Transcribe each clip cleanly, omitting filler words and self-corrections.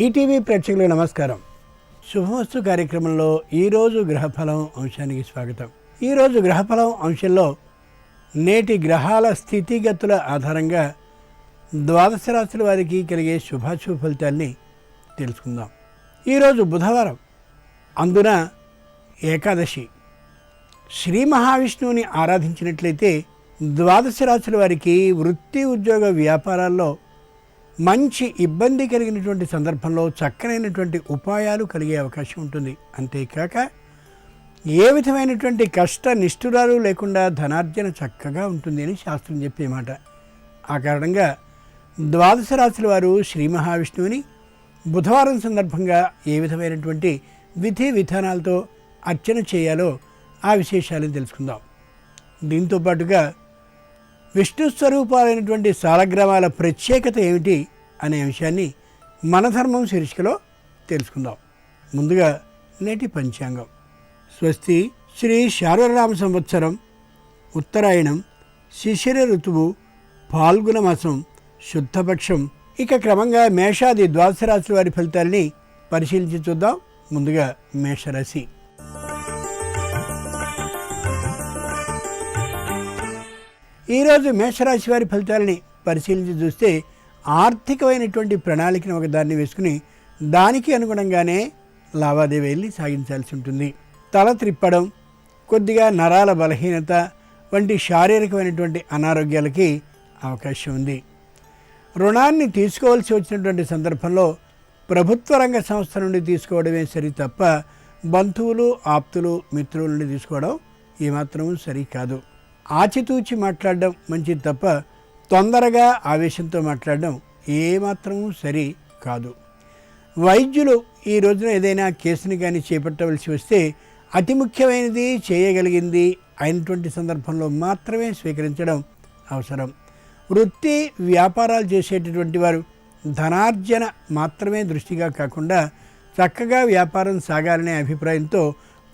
ETV ప్రేక్షకులకు నమస్కారం. శుభమస్తు కార్యక్రమంలో ఈరోజు గ్రహఫలం అంశానికి స్వాగతం. ఈరోజు గ్రహఫలం అంశంలో నేటి గ్రహాల స్థితిగతుల ఆధారంగా ద్వాదశ రాశుల వారికి కలిగే శుభాశుభ ఫలితాల్ని తెలుసుకుందాం. ఈరోజు బుధవారం, అందున ఏకాదశి. శ్రీ మహావిష్ణువుని ఆరాధించినట్లయితే ద్వాదశ రాశుల వారికి వృత్తి, ఉద్యోగ, వ్యాపారాల్లో మంచి ఇబ్బంది కలిగినటువంటి సందర్భంలో చక్కనైనటువంటి ఉపాయాలు కలిగే అవకాశం ఉంటుంది. అంతేకాక ఏ విధమైనటువంటి కష్ట నిష్ఠురాలు లేకుండా ధనార్జన చక్కగా ఉంటుంది అని శాస్త్రం చెప్పే మాట. ఆ కారణంగా ద్వాదశ రాశుల వారు శ్రీ మహావిష్ణువుని బుధవారం సందర్భంగా ఏ విధమైనటువంటి విధి విధానాలతో అర్చన చేయాలో ఆ విశేషాలను తెలుసుకుందాం. దీంతో పాటుగా విష్ణు స్వరూపాలైనటువంటి సాలగ్రామాల ప్రత్యేకత ఏమిటి అనే అంశాన్ని మనధర్మం శీర్షికలో తెలుసుకుందాం. ముందుగా నేటి పంచాంగం. స్వస్తి శ్రీ శార్వరామ సంవత్సరం, ఉత్తరాయణం, శిశిర ఋతువు, ఫాల్గుణ మాసం, శుద్ధపక్షం. ఇక క్రమంగా మేషాది ద్వాదశ రాశుల వారి ఫలితాలని పరిశీలించి చూద్దాం. ముందుగా మేషరాశి. ఈరోజు మేషరాశి వారి ఫలితాలని పరిశీలించి చూస్తే ఆర్థికమైనటువంటి ప్రణాళికను ఒకదాన్ని వేసుకుని దానికి అనుగుణంగానే లావాదేవీల్ని సాగించాల్సి ఉంటుంది. తల త్రిప్పడం, కొద్దిగా నరాల బలహీనత వంటి శారీరకమైనటువంటి అనారోగ్యాలకి అవకాశం ఉంది. రుణాన్ని తీసుకోవాల్సి వచ్చినటువంటి సందర్భంలో ప్రభుత్వ రంగ సంస్థ నుండి తీసుకోవడమే సరి తప్ప బంధువులు, ఆప్తులు, మిత్రుల నుండి తీసుకోవడం ఏమాత్రమూ సరి కాదు. ఆచితూచి మాట్లాడడం మంచిది తప్ప తొందరగా ఆవేశంతో మాట్లాడడం ఏమాత్రమూ సరి కాదు. వైద్యులు ఈ రోజున ఏదైనా కేసుని కానీ చేపట్టవలసి వస్తే అతి ముఖ్యమైనది, చేయగలిగింది అయినటువంటి సందర్భంలో మాత్రమే స్వీకరించడం అవసరం. వృత్తి, వ్యాపారాలు చేసేటటువంటి వారు ధనార్జన మాత్రమే దృష్టిగా కాకుండా చక్కగా వ్యాపారం సాగాలనే అభిప్రాయంతో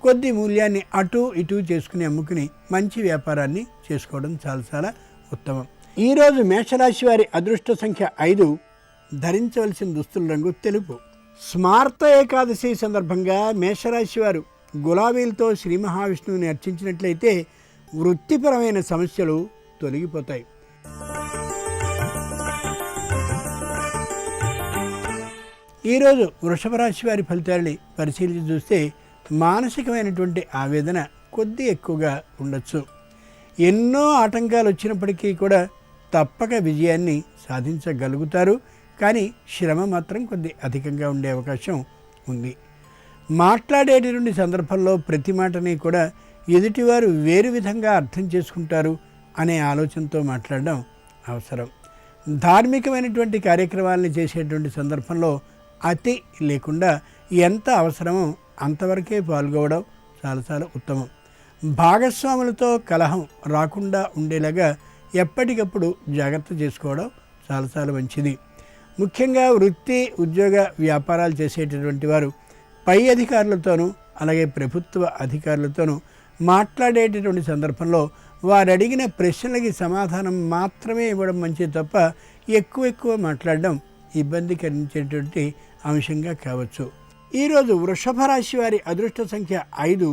కొద్ది మూల్యాన్ని అటు ఇటు చేసుకుని అమ్ముకుని మంచి వ్యాపారాన్ని చేసుకోవడం చాలా చాలా ఉత్తమం. ఈరోజు మేషరాశి వారి అదృష్ట సంఖ్య 5. ధరించవలసిన దుస్తుల రంగు తెలుపు. స్మార్త ఏకాదశి సందర్భంగా మేషరాశి వారు గులాబీలతో శ్రీ మహావిష్ణువుని అర్చించినట్లయితే వృత్తిపరమైన సమస్యలు తొలగిపోతాయి. ఈరోజు వృషభ రాశి వారి ఫలితాలని పరిశీలించి చూస్తే మానసికమైనటువంటి ఆవేదన కొద్ది ఎక్కువగా ఉండొచ్చు. ఎన్నో ఆటంకాలు వచ్చినప్పటికీ కూడా తప్పక విజయాన్ని సాధించగలుగుతారు. కానీ శ్రమ మాత్రం కొద్ది అధికంగా ఉండే అవకాశం ఉంది. మాట్లాడేటటువంటి సందర్భంలో ప్రతి మాటని కూడా ఎదుటివారు వేరు విధంగా అర్థం చేసుకుంటారు అనే ఆలోచనతో మాట్లాడడం అవసరం. ధార్మికమైనటువంటి కార్యక్రమాలను చేసేటువంటి సందర్భంలో అతి లేకుండా ఎంత అవసరమో అంతవరకే పాల్గొవడం చాలా చాలా ఉత్తమం. భాగస్వాములతో కలహం రాకుండా ఉండేలాగా ఎప్పటికప్పుడు జాగ్రత్త చేసుకోవడం చాలా చాలా మంచిది. ముఖ్యంగా వృత్తి, ఉద్యోగ, వ్యాపారాలు చేసేటటువంటి వారు పై అధికారులతోనూ అలాగే ప్రభుత్వ అధికారులతోనూ మాట్లాడేటటువంటి సందర్భంలో వారు అడిగిన ప్రశ్నలకి సమాధానం మాత్రమే ఇవ్వడం మంచిది తప్ప ఎక్కువ మాట్లాడడం ఇబ్బంది కలిగించేటువంటి అంశంగా కావచ్చు. ఈరోజు వృషభ రాశి వారి అదృష్ట సంఖ్య 5.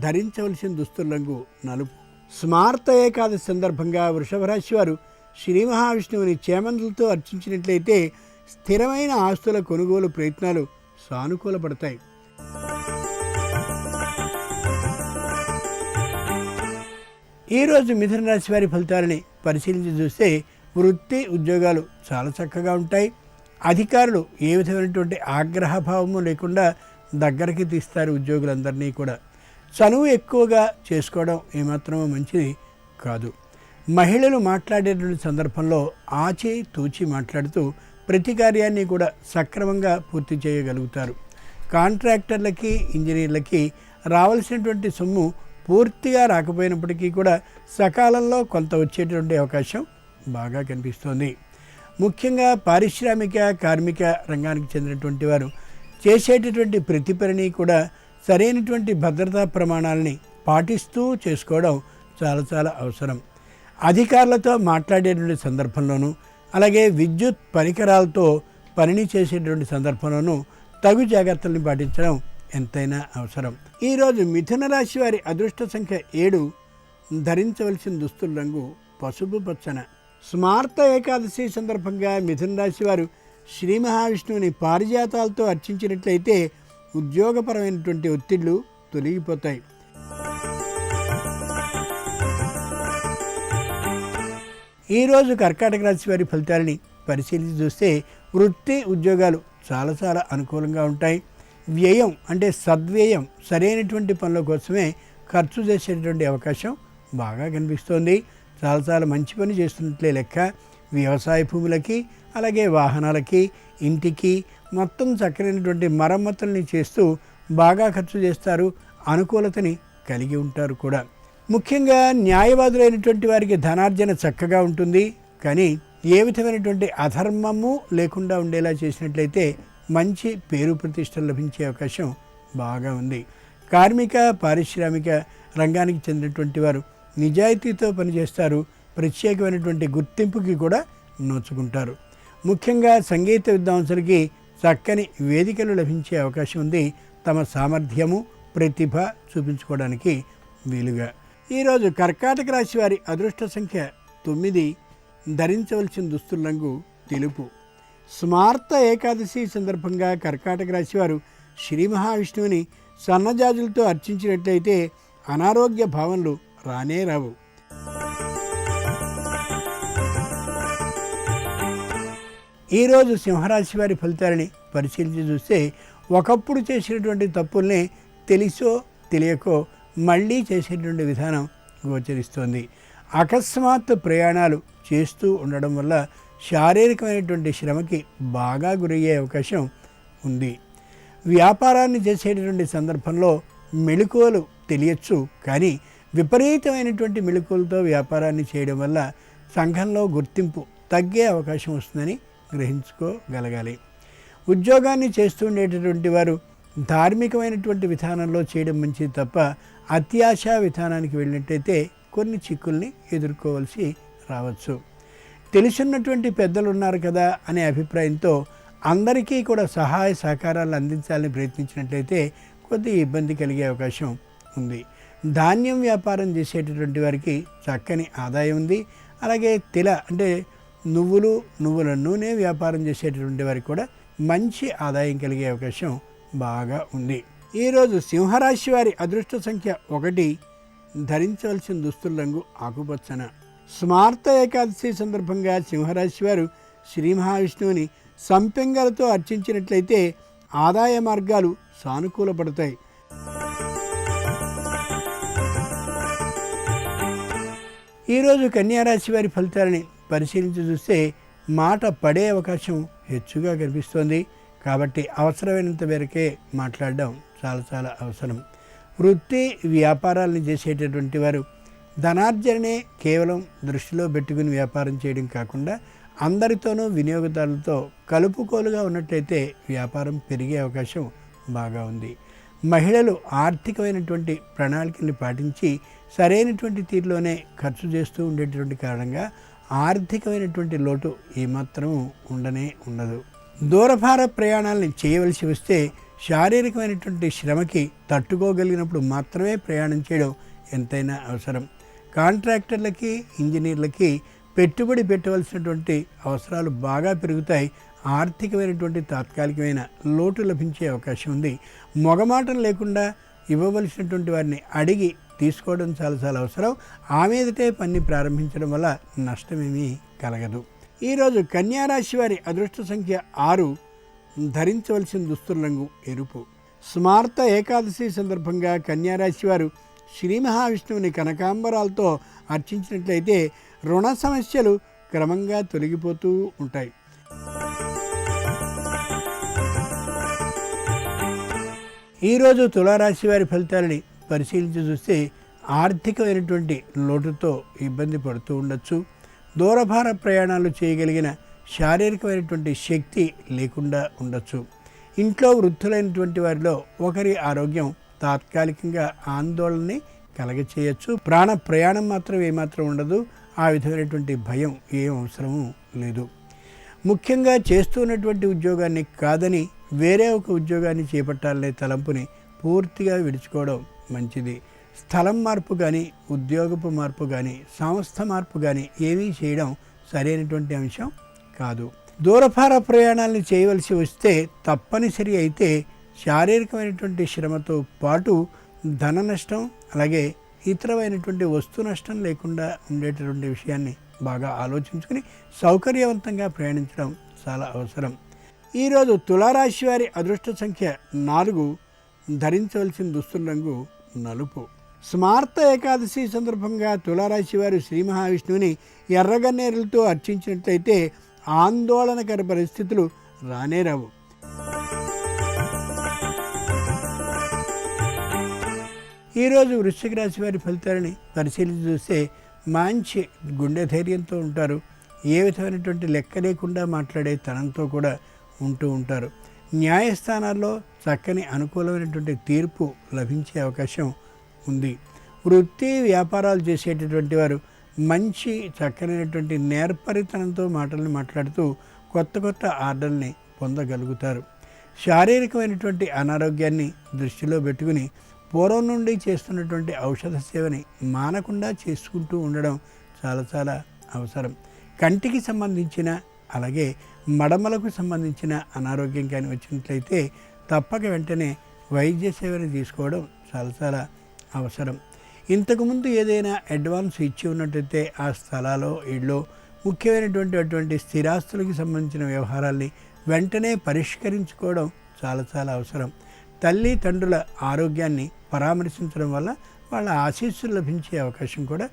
ధరించవలసిన దుస్తుల రంగు నలుపు. స్మార్త ఏకాదశి సందర్భంగా వృషభ రాశి వారు శ్రీ మహావిష్ణువుని చేమంతులతో అర్చించినట్లయితే స్థిరమైన ఆస్తుల కొనుగోలు ప్రయత్నాలు సానుకూలపడతాయి. ఈరోజు మిథున రాశి వారి ఫలితాలని పరిశీలించి చూస్తే వృత్తి, ఉద్యోగాలు చాలా చక్కగా ఉంటాయి. అధికారులు ఏ విధమైనటువంటి ఆగ్రహభావము లేకుండా దగ్గరికి తీస్తారు ఉద్యోగులందరినీ కూడా. చనువు ఎక్కువగా చేసుకోవడం ఏమాత్రమో మంచిది కాదు. మహిళలు మాట్లాడేటువంటి సందర్భంలో ఆచి తూచి మాట్లాడుతూ ప్రతి కార్యాన్ని కూడా సక్రమంగా పూర్తి చేయగలుగుతారు. కాంట్రాక్టర్లకి, ఇంజనీర్లకి రావాల్సినటువంటి సొమ్ము పూర్తిగా రాకపోయినప్పటికీ కూడా సకాలంలో కొంత వచ్చేటువంటి అవకాశం బాగా కనిపిస్తోంది. ముఖ్యంగా పారిశ్రామిక, కార్మిక రంగానికి చెందినటువంటి వారు చేసేటటువంటి ప్రతి పనిని కూడా సరైనటువంటి భద్రతా ప్రమాణాలని పాటిస్తూ చేసుకోవడం చాలా చాలా అవసరం. అధికారులతో మాట్లాడేటువంటి సందర్భంలోనూ అలాగే విద్యుత్ పరికరాలతో పనిని చేసేటువంటి సందర్భంలోనూ తగు జాగ్రత్తల్ని పాటించడం ఎంతైనా అవసరం. ఈరోజు మిథున రాశి వారి అదృష్ట సంఖ్య 7. ధరించవలసిన దుస్తుల రంగు పసుపు పచ్చన. స్మార్త ఏకాదశి సందర్భంగా మిథున రాశి వారు శ్రీ మహావిష్ణువుని పారిజాతాలతో అర్చించినట్లయితే ఉద్యోగపరమైనటువంటి ఒత్తిళ్లు తొలగిపోతాయి. ఈరోజు కర్కాటక రాశి వారి ఫలితాలని పరిశీలించి చూస్తే వృత్తి ఉద్యోగాలు చాలా అనుకూలంగా ఉంటాయి. వ్యయం అంటే సద్వ్యయం, సరైనటువంటి పనుల కోసమే ఖర్చు చేసేటువంటి అవకాశం బాగా కనిపిస్తోంది. చాలా మంచి పని చేస్తున్నట్లే లెక్క. వ్యవసాయ భూములకి, అలాగే వాహనాలకి, ఇంటికి మొత్తం చక్కనైనటువంటి మరమ్మతుల్ని చేస్తూ బాగా ఖర్చు చేస్తారు. అనుకూలతని కలిగి ఉంటారు కూడా. ముఖ్యంగా న్యాయవాదులైనటువంటి వారికి ధనార్జన చక్కగా ఉంటుంది. కానీ ఏ విధమైనటువంటి అధర్మము లేకుండా ఉండేలా చేసినట్లయితే మంచి పేరు ప్రతిష్టలు లభించే అవకాశం బాగా ఉంది. కార్మిక పారిశ్రామిక రంగానికి చెందినటువంటి వారు నిజాయితీతో పనిచేస్తారు. ప్రత్యేకమైనటువంటి గుర్తింపుకి కూడా నోచుకుంటారు. ముఖ్యంగా సంగీత విద్వాంసులకి చక్కని వేదికలు లభించే అవకాశం ఉంది. తమ సామర్థ్యము ప్రతిభ చూపించుకోవడానికి వీలుగా. ఈరోజు కర్కాటక రాశి వారి అదృష్ట సంఖ్య 9. ధరించవలసిన దుస్తుల రంగు తెలుపు. స్మార్త ఏకాదశి సందర్భంగా కర్కాటక రాశి వారు శ్రీ మహావిష్ణువుని సన్నజాజులతో అర్చించినట్లయితే అనారోగ్య భావనలు రానే రావు. ఈరోజు సింహరాశి వారి ఫలితాలని పరిశీలించి చూస్తే ఒకప్పుడు చేసినటువంటి తప్పుల్ని తెలిసో తెలియకో మళ్ళీ చేసేటువంటి విధానం గోచరిస్తోంది. అకస్మాత్తు ప్రయాణాలు చేస్తూ ఉండడం వల్ల శారీరకమైనటువంటి శ్రమకి బాగా గురయ్యే అవకాశం ఉంది. వ్యాపారాన్ని చేసేటటువంటి సందర్భంలో మెళకువలు తెలియచ్చు, కానీ విపరీతమైనటువంటి మెళకువలతో వ్యాపారాన్ని చేయడం వల్ల సంఘంలో గుర్తింపు తగ్గే అవకాశం వస్తుందని గ్రహించుకోగలగాలి. ఉద్యోగాన్ని చేస్తూ ఉండేటటువంటి వారు ధార్మికమైనటువంటి విధానంలో చేయడం మంచిది తప్ప అత్యాశా విధానానికి వెళ్ళినట్టయితే కొన్ని చిక్కుల్ని ఎదుర్కోవాల్సి రావచ్చు. తెలుసున్నటువంటి పెద్దలు ఉన్నారు కదా అనే అభిప్రాయంతో అందరికీ కూడా సహాయ సహకారాలు అందించాలని ప్రయత్నించినట్లయితే కొద్ది ఇబ్బంది కలిగే అవకాశం ఉంది. ధాన్యం వ్యాపారం చేసేటటువంటి వారికి చక్కని ఆదాయం ఉంది. అలాగే అంటే నువ్వుల నూనె వ్యాపారం చేసేటటువంటి వారికి కూడా మంచి ఆదాయం కలిగే అవకాశం బాగా ఉంది. ఈరోజు సింహరాశి వారి అదృష్ట సంఖ్య 1. ధరించవలసిన దుస్తుల రంగు ఆకుపచ్చన. స్మార్త ఏకాదశి సందర్భంగా సింహరాశి వారు శ్రీ మహావిష్ణువుని సంపెంగలతో అర్చించినట్లయితే ఆదాయ మార్గాలు సానుకూలపడతాయి. ఈరోజు కన్యారాశి వారి ఫలితాలని పరిశీలించి చూస్తే మాట పడే అవకాశం హెచ్చుగా కనిపిస్తోంది. కాబట్టి అవసరమైనంత మేరకే మాట్లాడడం చాలా అవసరం. వృత్తి వ్యాపారాలను చేసేటటువంటి వారు ధనార్జనే కేవలం దృష్టిలో పెట్టుకుని వ్యాపారం చేయడం కాకుండా అందరితోనూ వినియోగదారులతో కలుపుకోలుగా ఉన్నట్టయితే వ్యాపారం పెరిగే అవకాశం బాగా ఉంది. మహిళలు ఆర్థికమైనటువంటి ప్రణాళికల్ని పాటించి సరైనటువంటి తీరులోనే ఖర్చు చేస్తూ ఉండేటటువంటి కారణంగా ఆర్థికమైనటువంటి లోటు ఏమాత్రం ఉండదు. దూరభార ప్రయాణాలని చేయవలసి వస్తే శారీరకమైనటువంటి శ్రమకి తట్టుకోగలిగినప్పుడు మాత్రమే ప్రయాణం చేయడం ఎంతైనా అవసరం. కాంట్రాక్టర్లకి ఇంజనీర్లకి పెట్టుబడి పెట్టవలసినటువంటి అవసరాలు బాగా పెరుగుతాయి. ఆర్థికమైనటువంటి తాత్కాలికమైన లోటు లభించే అవకాశం ఉంది. మొగమాటం లేకుండా ఇవ్వవలసినటువంటి వారిని అడిగి తీసుకోవడం చాలా అవసరం. ఆ మీదటే పని ప్రారంభించడం వల్ల నష్టమేమీ కలగదు. ఈరోజు కన్యారాశి వారి అదృష్ట సంఖ్య 6. ధరించవలసిన దుస్తుల రంగు ఎరుపు. స్మార్త ఏకాదశి సందర్భంగా కన్యారాశి వారు శ్రీ మహావిష్ణువుని కనకాంబరాలతో అర్చించినట్లయితే రుణ సమస్యలు క్రమంగా తొలగిపోతూ ఉంటాయి. ఈరోజు తులారాశి వారి ఫలితాలని పరిశీలించి చూస్తే ఆర్థికమైనటువంటి లోటుతో ఇబ్బంది పడుతూ ఉండొచ్చు. దూరభార ప్రయాణాలు చేయగలిగిన శారీరకమైనటువంటి శక్తి లేకుండా ఉండొచ్చు. ఇంట్లో వృద్ధులైనటువంటి వారిలో ఒకరి ఆరోగ్యం తాత్కాలికంగా ఆందోళనని కలగచేయచ్చు. ప్రాణ ప్రయాణం మాత్రం ఏమాత్రం ఉండదు. ఆ విధమైనటువంటి భయం ఏం అవసరము లేదు. ముఖ్యంగా చేస్తున్నటువంటి ఉద్యోగాన్ని కాదని వేరే ఒక ఉద్యోగాన్ని చేపట్టాలనే తలంపుని పూర్తిగా విడుచుకోవడం మంచిది. స్థలం మార్పు కానీ, ఉద్యోగపు మార్పు కానీ, సంస్థ మార్పు కానీ ఏమీ చేయడం సరైనటువంటి అంశం కాదు. దూరభార ప్రయాణాలను చేయవలసి వస్తే తప్పనిసరి అయితే శారీరకమైనటువంటి శ్రమతో పాటు ధన నష్టం, అలాగే ఇతరమైనటువంటి వస్తు నష్టం లేకుండా ఉండేటటువంటి విషయాన్ని బాగా ఆలోచించుకుని సౌకర్యవంతంగా ప్రయాణించడం చాలా అవసరం. ఈరోజు తులారాశి వారి అదృష్ట సంఖ్య 4, ధరించవలసిన దుస్తుల రంగు నలుపు. స్మార్త ఏకాదశి సందర్భంగా తులారాశి వారు శ్రీ మహావిష్ణువుని ఎర్రగన్నేరులతో అర్చించినట్లయితే ఆందోళనకర పరిస్థితులు రానేరావు. ఈరోజు వృశ్చిక రాశి వారి ఫలితాలని పరిశీలించి చూస్తే మంచి గుండె ధైర్యంతో ఉంటారు. ఏ విధమైనటువంటి లెక్క లేకుండా మాట్లాడే తనంతో కూడా ఉంటూ ఉంటారు. న్యాయస్థానాల్లో చక్కని అనుకూలమైనటువంటి తీర్పు లభించే అవకాశం ఉంది. వృత్తి వ్యాపారాలు చేసేటటువంటి వారు మంచి చక్కనైనటువంటి నేర్పరితనంతో మాటలను మాట్లాడుతూ కొత్త కొత్త ఆర్డర్ని పొందగలుగుతారు. శారీరకమైనటువంటి అనారోగ్యాన్ని దృష్టిలో పెట్టుకుని పూర్వం నుండి చేస్తున్నటువంటి ఔషధ సేవని మానకుండా చేసుకుంటూ ఉండడం చాలా చాలా అవసరం. కంటికి సంబంధించిన, అలాగే మడమలకు సంబంధించిన అనారోగ్యం కానీ వచ్చినట్లయితే తప్పక వెంటనే వైద్య సేవని తీసుకోవడం చాలా చాలా అవసరం. ఇంతకుముందు ఏదైనా అడ్వాన్స్ ఇచ్చి ఉన్నట్టయితే ఆ స్థలాలో, ఇళ్ళో ముఖ్యమైనటువంటి స్థిరాస్తులకు సంబంధించిన వ్యవహారాల్ని వెంటనే పరిష్కరించుకోవడం చాలా చాలా అవసరం. తల్లిదండ్రుల ఆరోగ్యాన్ని పరామర్శించడం వల్ల వాళ్ళ ఆశీస్సులు లభించే అవకాశం కూడా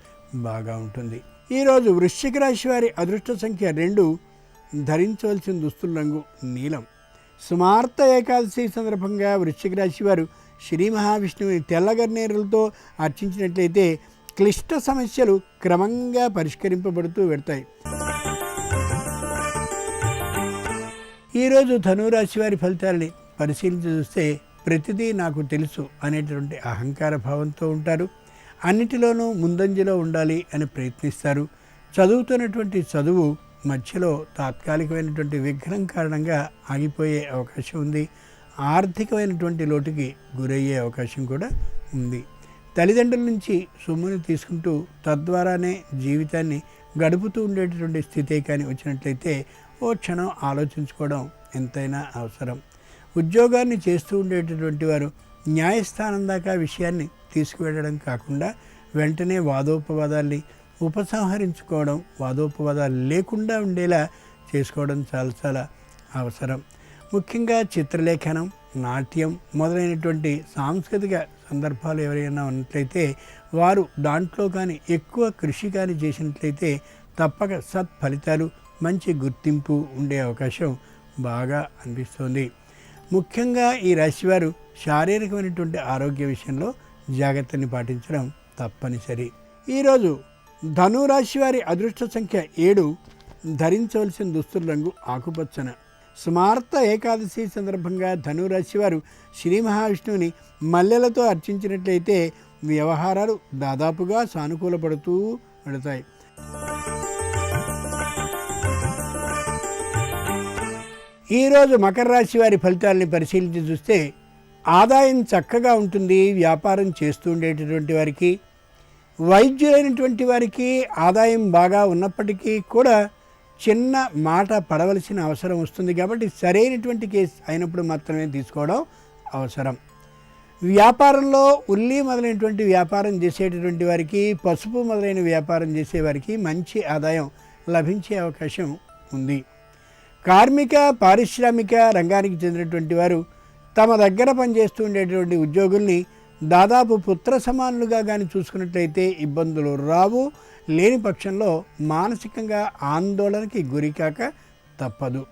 బాగా ఉంటుంది. ఈరోజు వృశ్చిక రాశి వారి అదృష్ట సంఖ్య 2, ధరించవలసిన దుస్తుల రంగు నీలం. స్మార్త ఏకాదశి సందర్భంగా వృశ్చిక రాశి వారు శ్రీ మహావిష్ణువుని తెల్లగన్నేరులతో అర్చించినట్లయితే క్లిష్ట సమస్యలు క్రమంగా పరిష్కరింపబడుతూ వెడతాయి. ఈరోజు ధనురాశి వారి ఫలితాలని పరిశీలించి చూస్తే ప్రతిదీ నాకు తెలుసు అనేటువంటి అహంకార భావంతో ఉంటారు. అన్నిటిలోనూ ముందంజలో ఉండాలి అని ప్రయత్నిస్తారు. చదువుతున్నటువంటి చదువు మధ్యలో తాత్కాలికమైనటువంటి విఘ్నం కారణంగా ఆగిపోయే అవకాశం ఉంది. ఆర్థికమైనటువంటి లోటుకి గురయ్యే అవకాశం కూడా ఉంది. తల్లిదండ్రుల నుంచి సొమ్ముని తీసుకుంటూ తద్వారానే జీవితాన్ని గడుపుతూ ఉండేటటువంటి స్థితే కానీ వచ్చినట్లయితే ఓ క్షణం ఆలోచించుకోవడం ఎంతైనా అవసరం. ఉద్యోగాన్ని చేస్తూ ఉండేటటువంటి వారు న్యాయస్థానం దాకా విషయాన్ని తీసుకువెళ్ళడం కాకుండా వెంటనే వాదోపవాదాల్ని ఉపసంహరించుకోవడం, వాదోపవాదాలు లేకుండా ఉండేలా చేసుకోవడం చాలా చాలా అవసరం. ముఖ్యంగా చిత్రలేఖనం, నాట్యం మొదలైనటువంటి సాంస్కృతిక సందర్భాలు ఎవరైనా ఉన్నట్లయితే వారు దాంట్లో కానీ ఎక్కువ కృషి కానీ చేసినట్లయితే తప్పక సత్ఫలితాలు, మంచి గుర్తింపు ఉండే అవకాశం బాగా అనిపిస్తుంది. ముఖ్యంగా ఈ రాశివారు శారీరకమైనటువంటి ఆరోగ్య విషయంలో జాగ్రత్తని పాటించడం తప్పనిసరి. ఈరోజు ధనురాశి వారి అదృష్ట సంఖ్య 7, ధరించవలసిన దుస్తుల రంగు ఆకుపచ్చన. స్మార్త ఏకాదశి సందర్భంగా ధనురాశి వారు శ్రీ మహావిష్ణువుని మల్లెలతో అర్చించినట్లయితే వ్యవహారాలు దాదాపుగా సానుకూలపడుతూ వెళతాయి. ఈరోజు మకర రాశి వారి ఫలితాలని పరిశీలించి చూస్తే ఆదాయం చక్కగా ఉంటుంది. వ్యాపారం చేస్తూ ఉండేటటువంటి వారికి, వైద్యులైనటువంటి వారికి ఆదాయం బాగా ఉన్నప్పటికీ కూడా చిన్న మాట పడవలసిన అవసరం వస్తుంది. కాబట్టి సరైనటువంటి కేసు అయినప్పుడు మాత్రమే తీసుకోవడం అవసరం. వ్యాపారంలో ఉల్లి మొదలైనటువంటి వ్యాపారం చేసేటటువంటి వారికి, పసుపు మొదలైన వ్యాపారం చేసేవారికి మంచి ఆదాయం లభించే అవకాశం ఉంది. కార్మిక, పారిశ్రామిక రంగానికి చెందినటువంటి వారు తమ దగ్గర పనిచేస్తూ ఉండేటువంటి ఉద్యోగుల్ని దాదాపు పుత్ర సమానులుగా కానీ చూసుకున్నట్లయితే ఇబ్బందులు రావు. లేని పక్షంలో మానసికంగా ఆందోళనకి గురికాక తప్పదు.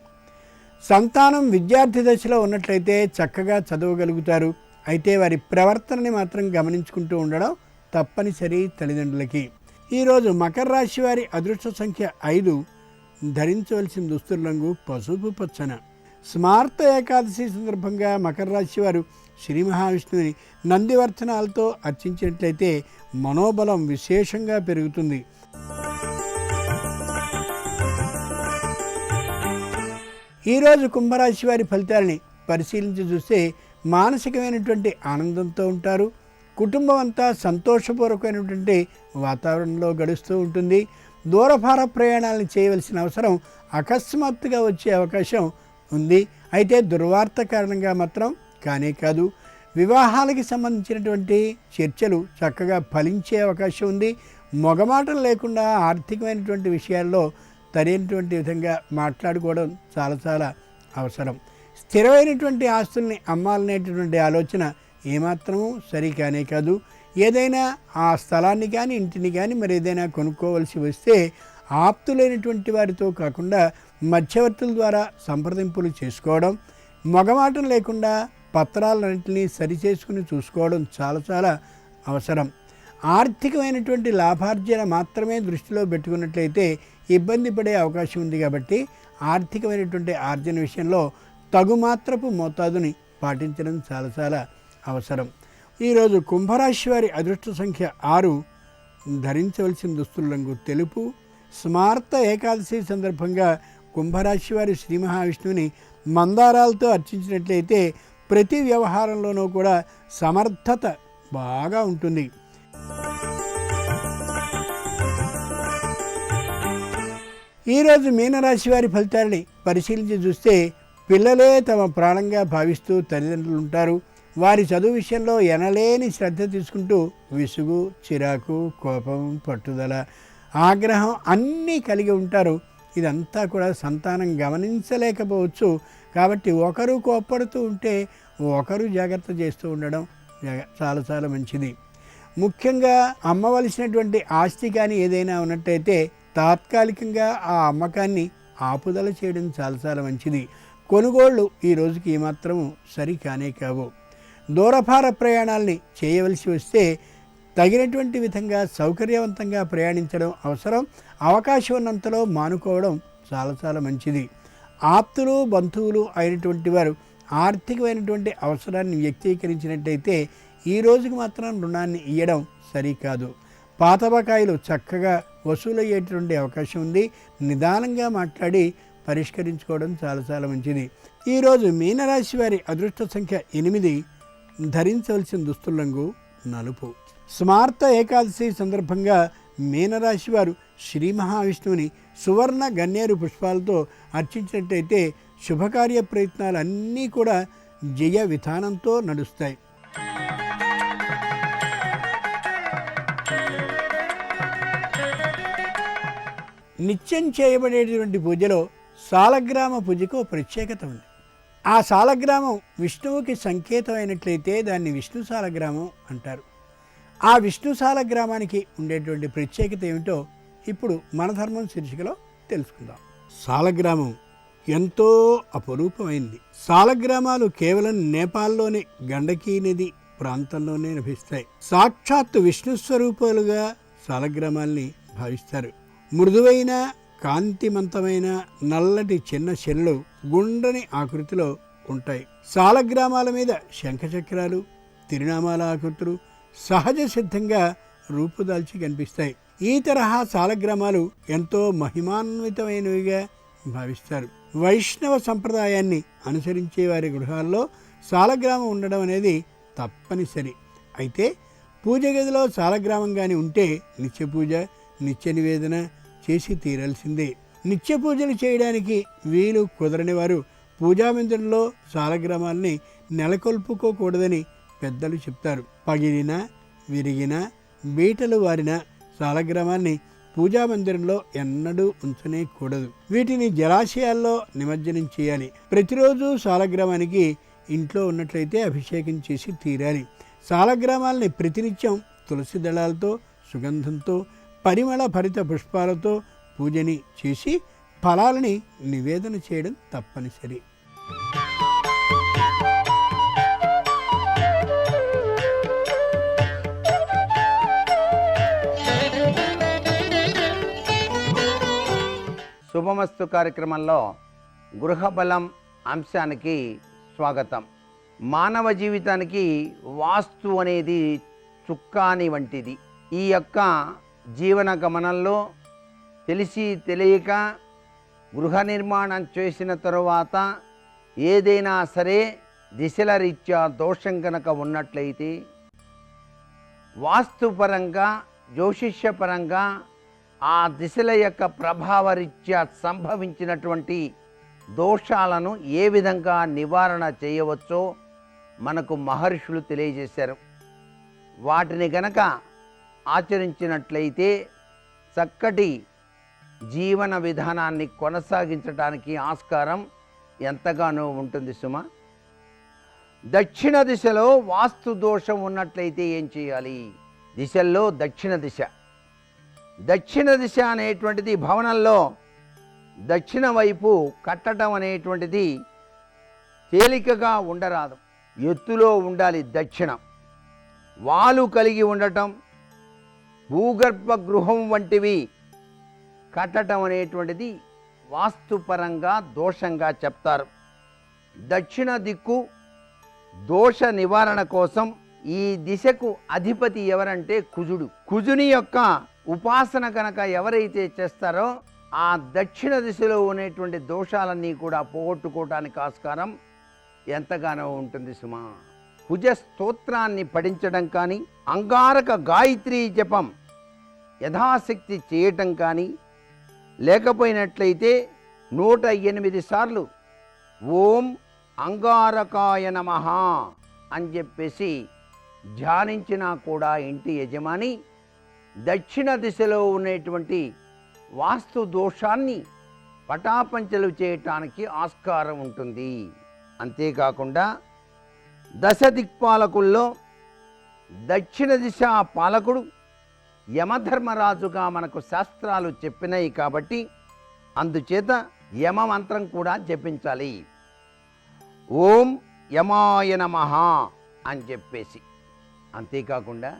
సంతానం విద్యార్థి దశలో ఉన్నట్లయితే చక్కగా చదవగలుగుతారు. అయితే వారి ప్రవర్తనని మాత్రం గమనించుకుంటూ ఉండడం తప్పనిసరి తల్లిదండ్రులకి. ఈరోజు మకర రాశి వారి అదృష్ట సంఖ్య 5, ధరించవలసిన దుస్తుల రంగు పసుపు పచ్చన. స్మార్త ఏకాదశి సందర్భంగా మకర రాశి వారు శ్రీ మహావిష్ణువుని నందివర్ధనాలతో అర్చించినట్లయితే మనోబలం విశేషంగా పెరుగుతుంది. ఈరోజు కుంభరాశి వారి ఫలితాలని పరిశీలించి చూస్తే మానసికమైనటువంటి ఆనందంతో ఉంటారు. కుటుంబం అంతా సంతోషపూర్వకమైనటువంటి వాతావరణంలో గడుస్తూ ఉంటుంది. దూరభార ప్రయాణాలను చేయవలసిన అవసరం అకస్మాత్తుగా వచ్చే అవకాశం ఉంది. అయితే దుర్వార్త కారణంగా మాత్రం కానే కాదు. వివాహాలకి సంబంధించినటువంటి చర్చలు చక్కగా ఫలించే అవకాశం ఉంది. మొగమాటం లేకుండా ఆర్థికమైనటువంటి విషయాల్లో తగినటువంటి విధంగా మాట్లాడుకోవడం చాలా చాలా అవసరం. స్థిరమైనటువంటి ఆస్తుల్ని అమ్మాలనేటటువంటి ఆలోచన ఏమాత్రమూ సరికానే కాదు. ఏదైనా ఆ స్థలాన్ని కానీ ఇంటిని కానీ మరి ఏదైనా కొనుక్కోవలసి వస్తే ఆప్తులైనటువంటి వారితో కాకుండా మధ్యవర్తుల ద్వారా సంప్రదింపులు చేసుకోవడం, మొగమాటం లేకుండా పత్రాలన్నింటినీ సరిచేసుకుని చూసుకోవడం చాలా చాలా అవసరం. ఆర్థికమైనటువంటి లాభార్జన మాత్రమే దృష్టిలో పెట్టుకున్నట్లయితే ఇబ్బంది పడే అవకాశం ఉంది. కాబట్టి ఆర్థికమైనటువంటి ఆర్జన విషయంలో తగుమాత్రపు మోతాదుని పాటించడం చాలా చాలా అవసరం. ఈరోజు కుంభరాశి వారి అదృష్ట సంఖ్య 6. ధరించవలసిన దుస్తుల రంగు తెలుపు. స్మార్త ఏకాదశి సందర్భంగా కుంభరాశి వారి శ్రీ మహావిష్ణువుని మందారాలతో అర్చించినట్లయితే ప్రతి వ్యవహారంలోనూ కూడా సమర్థత బాగా ఉంటుంది. ఈరోజు మీనరాశి వారి ఫలితాలని పరిశీలించి చూస్తే పిల్లలే తమ ప్రాణంగా భావిస్తూ తల్లిదండ్రులు ఉంటారు. వారి చదువు విషయంలో ఎనలేని శ్రద్ధ తీసుకుంటూ విసుగు, చిరాకు, కోపం, పట్టుదల, ఆగ్రహం అన్నీ కలిగి ఉంటారు. ఇదంతా కూడా సంతానం గమనించలేకపోవచ్చు. కాబట్టి ఒకరు కోప్పడుతూ ఉంటే ఒకరు జాగ్రత్త చేస్తూ ఉండడం చాలా చాలా మంచిది. ముఖ్యంగా అమ్మవలసినటువంటి ఆస్తి కానీ ఏదైనా ఉన్నట్టయితే తాత్కాలికంగా ఆ అమ్మకాన్ని ఆపుదల చేయడం చాలా చాలా మంచిది. కొనుగోళ్లు ఈ రోజుకి ఏమాత్రము సరికానే కావు. దూరభార ప్రయాణాలని చేయవలసి వస్తే తగినటువంటి విధంగా సౌకర్యవంతంగా ప్రయాణించడం అవసరం. అవకాశం ఉన్నంతలో మానుకోవడం చాలా చాలా మంచిది. ఆప్తులు, బంధువులు అయినటువంటి వారు ఆర్థికమైనటువంటి అవసరాన్ని వ్యక్తీకరించినట్టయితే ఈ రోజుకి మాత్రం రుణాన్ని ఇవ్వడం సరికాదు. పాత బకాయిలు చక్కగా వసూలయ్యేటువంటి అవకాశం ఉంది. నిదానంగా మాట్లాడి పరిష్కరించుకోవడం చాలా చాలా మంచిది. ఈరోజు మీనరాశి వారి అదృష్ట సంఖ్య 8. ధరించవలసిన దుస్తుల రంగు నలుపు. స్మార్త ఏకాదశి సందర్భంగా మీనరాశి వారు శ్రీ మహావిష్ణువుని సువర్ణ గన్నేరు పుష్పాలతో అర్చించినట్టయితే శుభకార్య ప్రయత్నాలు అన్నీ కూడా జయ విధానంతో నడుస్తాయి. నిత్యం చేయబడేటువంటి పూజలో సాలగ్రామ పూజకు ప్రత్యేకత ఉంది. ఆ సాలగ్రామం విష్ణువుకి సంకేతమైనట్లయితే దాన్ని విష్ణు సాలగ్రామం అంటారు. ఆ విష్ణు సాలగ్రామానికి ఉండేటువంటి ప్రత్యేకత ఏమిటో ఇప్పుడు మన ధర్మం శీర్షికలో తెలుసుకుందాం. సాలగ్రామం ఎంతో అపురూపమైంది. సాలగ్రామాలు కేవలం నేపాల్లోని గండకీ నది ప్రాంతంలోనే లభిస్తాయి. సాక్షాత్తు విష్ణు స్వరూపాలుగా సాలగ్రామాల్ని భావిస్తారు. మృదువైన, కాంతిమంతమైన నల్లటి చిన్న శిలలు గుండ్రని ఆకృతిలో ఉంటాయి. సాలగ్రామాల మీద శంఖచక్రాలు, తిరునామాల ఆకృతులు సహజ సిద్ధంగా రూపుదాల్చి కనిపిస్తాయి. ఈ తరహా సాలగ్రామాలు ఎంతో మహిమాన్వితమైనవిగా భావిస్తారు. వైష్ణవ సంప్రదాయాన్ని అనుసరించే వారి గృహాల్లో సాలగ్రామం ఉండడం అనేది తప్పనిసరి. అయితే పూజ గదిలో సాలగ్రామం కానీ ఉంటే నిత్య పూజ, నిత్య నివేదన చేసి తీరాల్సిందే. నిత్య పూజలు చేయడానికి వీలు కుదరని వారు పూజామందిరంలో సాలగ్రామాల్ని నెలకొల్పుకోకూడదని పెద్దలు చెప్తారు. పగిలిన, విరిగిన, బీటలు వారిన సాలగ్రామాన్ని పూజామందిరంలో ఎన్నడూ ఉంచనే కూడదు. వీటిని జలాశయాల్లో నిమజ్జనం చేయాలి. ప్రతిరోజు సాలగ్రామానికి ఇంట్లో ఉన్నట్లయితే అభిషేకం చేసి తీరాలి. సాలగ్రామాల్ని ప్రతినిత్యం తులసి దళాలతో, సుగంధంతో, పరిమళ భరిత పుష్పాలతో పూజని చేసి ఫలాలని నివేదన చేయడం తప్పనిసరి. శుభమస్తు కార్యక్రమంలో గృహబలం అంశానికి స్వాగతం. మానవ జీవితానికి వాస్తు అనేది చుక్కాని వంటిది. ఈ యొక్క జీవన గమనంలో తెలిసి తెలియక గృహ నిర్మాణం చేసిన తరువాత ఏదైనా సరే దిశల రీత్యా దోషం కనుక ఉన్నట్లయితే వాస్తుపరంగా జ్యోతిష్యపరంగా ఆ దిశల యొక్క ప్రభావరీత్యా సంభవించినటువంటి దోషాలను ఏ విధంగా నివారణ చేయవచ్చో మనకు మహర్షులు తెలియజేశారు. వాటిని గనక ఆచరించినట్లయితే చక్కటి జీవన విధానాన్ని కొనసాగించడానికి ఆస్కారం ఎంతగానో ఉంటుంది సుమ. దక్షిణ దిశలో వాస్తు దోషం ఉన్నట్లయితే ఏం చేయాలి? దిశల్లో దక్షిణ దిశ, దక్షిణ దిశ అనేటువంటిది భవనంలో దక్షిణ వైపు కట్టడం అనేటువంటిది తేలికగా ఉండరాదు, ఎత్తులో ఉండాలి. దక్షిణం వాలు కలిగి ఉండటం, భూగర్భ గృహం వంటివి కట్టడం అనేటువంటిది వాస్తుపరంగా దోషంగా చెప్తారు. దక్షిణ దిక్కు దోష నివారణ కోసం ఈ దిశకు అధిపతి ఎవరంటే కుజుడు. కుజుని యొక్క ఉపాసన కనుక ఎవరైతే చేస్తారో ఆ దక్షిణ దిశలో ఉండేటువంటి దోషాలన్నీ కూడా పోగొట్టుకోవటానికి ఆస్కారం ఎంతగానో ఉంటుంది సుమా. కుజ స్తోత్రాన్ని పఠించడం కానీ, అంగారక గాయత్రీ జపం యథాశక్తి చేయటం కానీ, లేకపోయినట్లయితే 108 సార్లు ఓం అంగారకాయ నమః అని చెప్పేసి ధ్యానించినా కూడా ఇంటి యజమాని దక్షిణ దిశలో ఉండేటువంటి వాస్తు దోషాన్ని పటాపంచలు చేయటానికి ఆస్కారం ఉంటుంది. అంతేకాకుండా దశ దిక్పాలకుల్లో దక్షిణ దిశ పాలకుడు యమధర్మరాజుగా మనకు శాస్త్రాలు చెప్పినాయి కాబట్టి అందుచేత యమ మంత్రం కూడా జపించాలి. ఓం యమాయ నమః అని చెప్పేసి. అంతేకాకుండా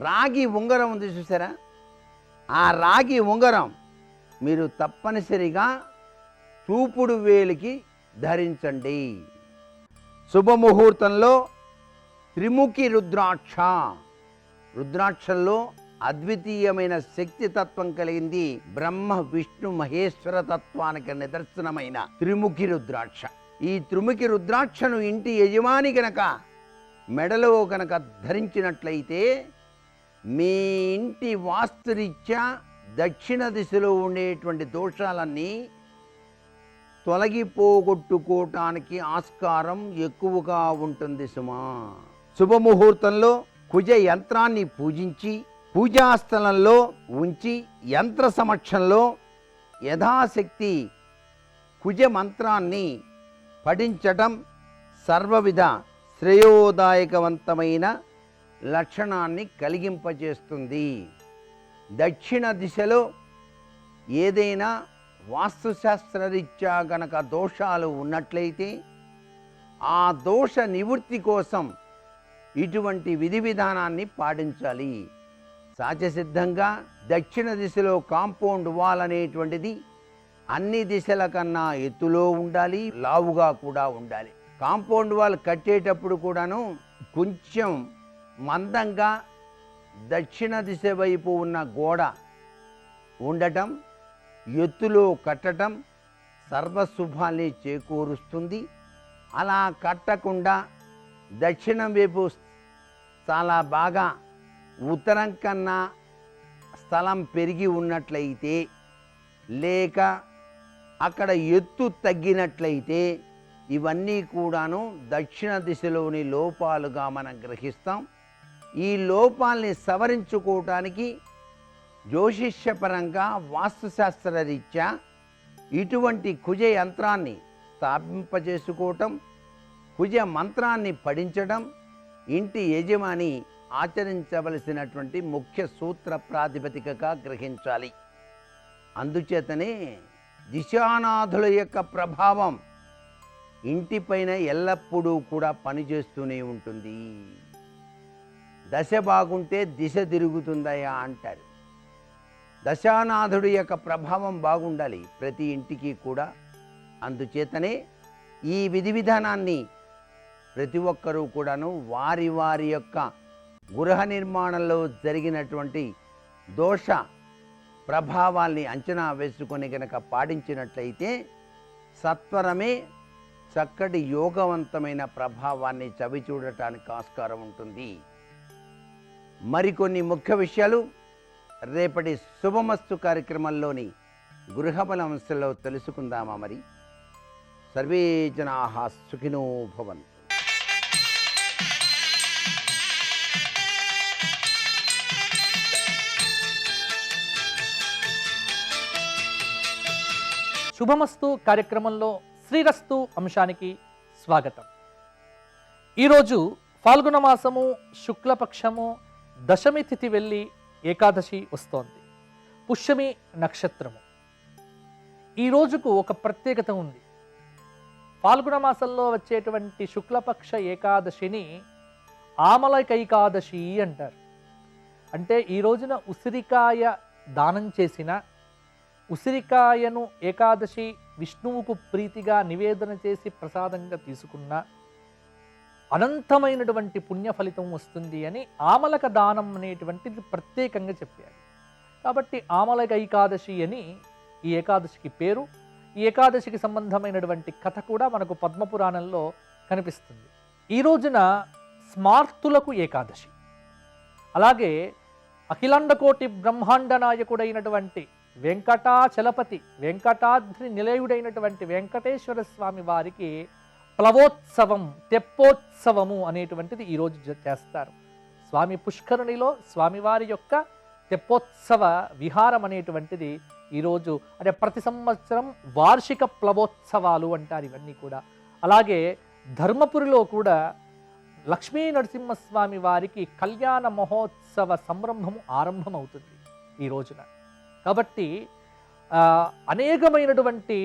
రాగి ఉంగరం ఉంది చూసారా, ఆ రాగి ఉంగరం మీరు తప్పనిసరిగా చూపుడు వేలికి ధరించండి. శుభముహూర్తంలో త్రిముఖి రుద్రాక్ష, రుద్రాక్షల్లో అద్వితీయమైన శక్తి తత్వం కలిగింది. బ్రహ్మ విష్ణు మహేశ్వర తత్వానికి నిదర్శనమైన త్రిముఖి రుద్రాక్ష. ఈ త్రిముఖి రుద్రాక్షను ఇంటి యజమాని గనక మెడలో గనక ధరించినట్లయితే మీ ఇంటి వాస్తురీత్యా దక్షిణ దిశలో ఉండేటువంటి దోషాలన్నీ తొలగిపోగొట్టుకోవటానికి ఆస్కారం ఎక్కువగా ఉంటుంది సుమా. శుభముహూర్తంలో కుజ యంత్రాన్ని పూజించి పూజాస్థలంలో ఉంచి యంత్ర సమక్షంలో యథాశక్తి కుజ మంత్రాన్ని పఠించటం సర్వవిధ శ్రేయోదాయకవంతమైన లక్షణాన్ని కలిగింపజేస్తుంది. దక్షిణ దిశలో ఏదైనా వాస్తుశాస్త్రరీత్యా గనక దోషాలు ఉన్నట్లయితే ఆ దోష నివృత్తి కోసం ఇటువంటి విధి విధానాన్ని పాటించాలి. సహజసిద్ధంగా దక్షిణ దిశలో కాంపౌండ్ వాల్ అనేటువంటిది అన్ని దిశల కన్నా ఎత్తులో ఉండాలి, లావుగా కూడా ఉండాలి. కాంపౌండ్ వాల్ కట్టేటప్పుడు కూడాను కొంచెం మందంగా దక్షిణ దిశ వైపు ఉన్న గోడ ఉండటం, ఎత్తులో కట్టడం సర్వశుభాన్ని చేకూరుస్తుంది. అలా కట్టకుండా దక్షిణం వైపు చాలా బాగా ఉత్తరం కన్నా స్థలం పెరిగి ఉన్నట్లయితే, లేక అక్కడ ఎత్తు తగ్గినట్లయితే ఇవన్నీ కూడాను దక్షిణ దిశలోని లోపాలుగా మనం గ్రహిస్తాం. ఈ లోపాల్ని సవరించుకోవటానికి జ్యోతిష్యపరంగా వాస్తుశాస్త్ర రీత్యా ఇటువంటి కుజ యంత్రాన్ని స్థాపింపజేసుకోవటం, కుజ మంత్రాన్ని పఠించడం ఇంటి యజమాని ఆచరించవలసినటువంటి ముఖ్య సూత్ర ప్రాతిపదికగా గ్రహించాలి. అందుచేతనే దిశానాథుల యొక్క ప్రభావం ఇంటిపైన ఎల్లప్పుడూ కూడా పనిచేస్తూనే ఉంటుంది. దశ బాగుంటే దిశ తిరుగుతుందయా అంటారు. దశానాథుడి యొక్క ప్రభావం బాగుండాలి ప్రతి ఇంటికి కూడా. అందుచేతనే ఈ విధి విధానాన్ని ప్రతి ఒక్కరూ కూడాను వారి వారి యొక్క గృహ నిర్మాణంలో జరిగినటువంటి దోష ప్రభావాల్ని అంచనా వేసుకొని గనక పాటించినట్లయితే సత్వరమే చక్కటి యోగవంతమైన ప్రభావాన్ని చవిచూడటానికి ఆస్కారం ఉంటుంది. మరికొన్ని ముఖ్య విషయాలు రేపటి శుభమస్తు కార్యక్రమంలోని గృహబల అంశంలో తెలుసుకుందామా? మరి సర్వే జనాః సుఖినో భవంతు. శుభమస్తు కార్యక్రమంలో శ్రీరస్తు అంశానికి స్వాగతం. ఈరోజు ఫాల్గుణ మాసము శుక్లపక్షము దశమి తిథి వెళ్ళి ఏకాదశి వస్తోంది. పుష్యమి నక్షత్రము. ఈ రోజుకు ఒక ప్రత్యేకత ఉంది. ఫాల్గుణ మాసంలో వచ్చేటువంటి శుక్లపక్ష ఏకాదశిని ఆమలకైకాదశి అంటారు. అంటే ఈ రోజున ఉసిరికాయ దానం చేసిన, ఉసిరికాయను ఏకాదశి విష్ణువుకు ప్రీతిగా నివేదన చేసి ప్రసాదంగా తీసుకున్న అనంతమైనటువంటి పుణ్య ఫలితం వస్తుంది అని ఆమలక దానం అనేటువంటిది ప్రత్యేకంగా చెప్పారు. కాబట్టి ఆమలక ఏకాదశి అని ఈ ఏకాదశికి పేరు. ఈ ఏకాదశికి సంబంధమైనటువంటి కథ కూడా మనకు పద్మపురాణంలో కనిపిస్తుంది. ఈ రోజున స్మార్తులకు ఏకాదశి. అలాగే అఖిలాండకోటి బ్రహ్మాండ నాయకుడైనటువంటి వెంకటాచలపతి, వెంకటాద్రి నిలయుడైనటువంటి వెంకటేశ్వర స్వామి వారికి ప్లవోత్సవం, తెప్పోత్సవము అనేటువంటిది ఈరోజు చేస్తారు. స్వామి పుష్కరునిలో స్వామివారి యొక్క తెప్పోత్సవ విహారం అనేటువంటిది ఈరోజు, అంటే ప్రతి సంవత్సరం వార్షిక ప్లవోత్సవాలు అంటారు ఇవన్నీ కూడా. అలాగే ధర్మపురిలో కూడా లక్ష్మీ నరసింహస్వామి వారికి కళ్యాణ మహోత్సవ సంరంభము ఆరంభమవుతుంది ఈ రోజున. కాబట్టి అనేకమైనటువంటి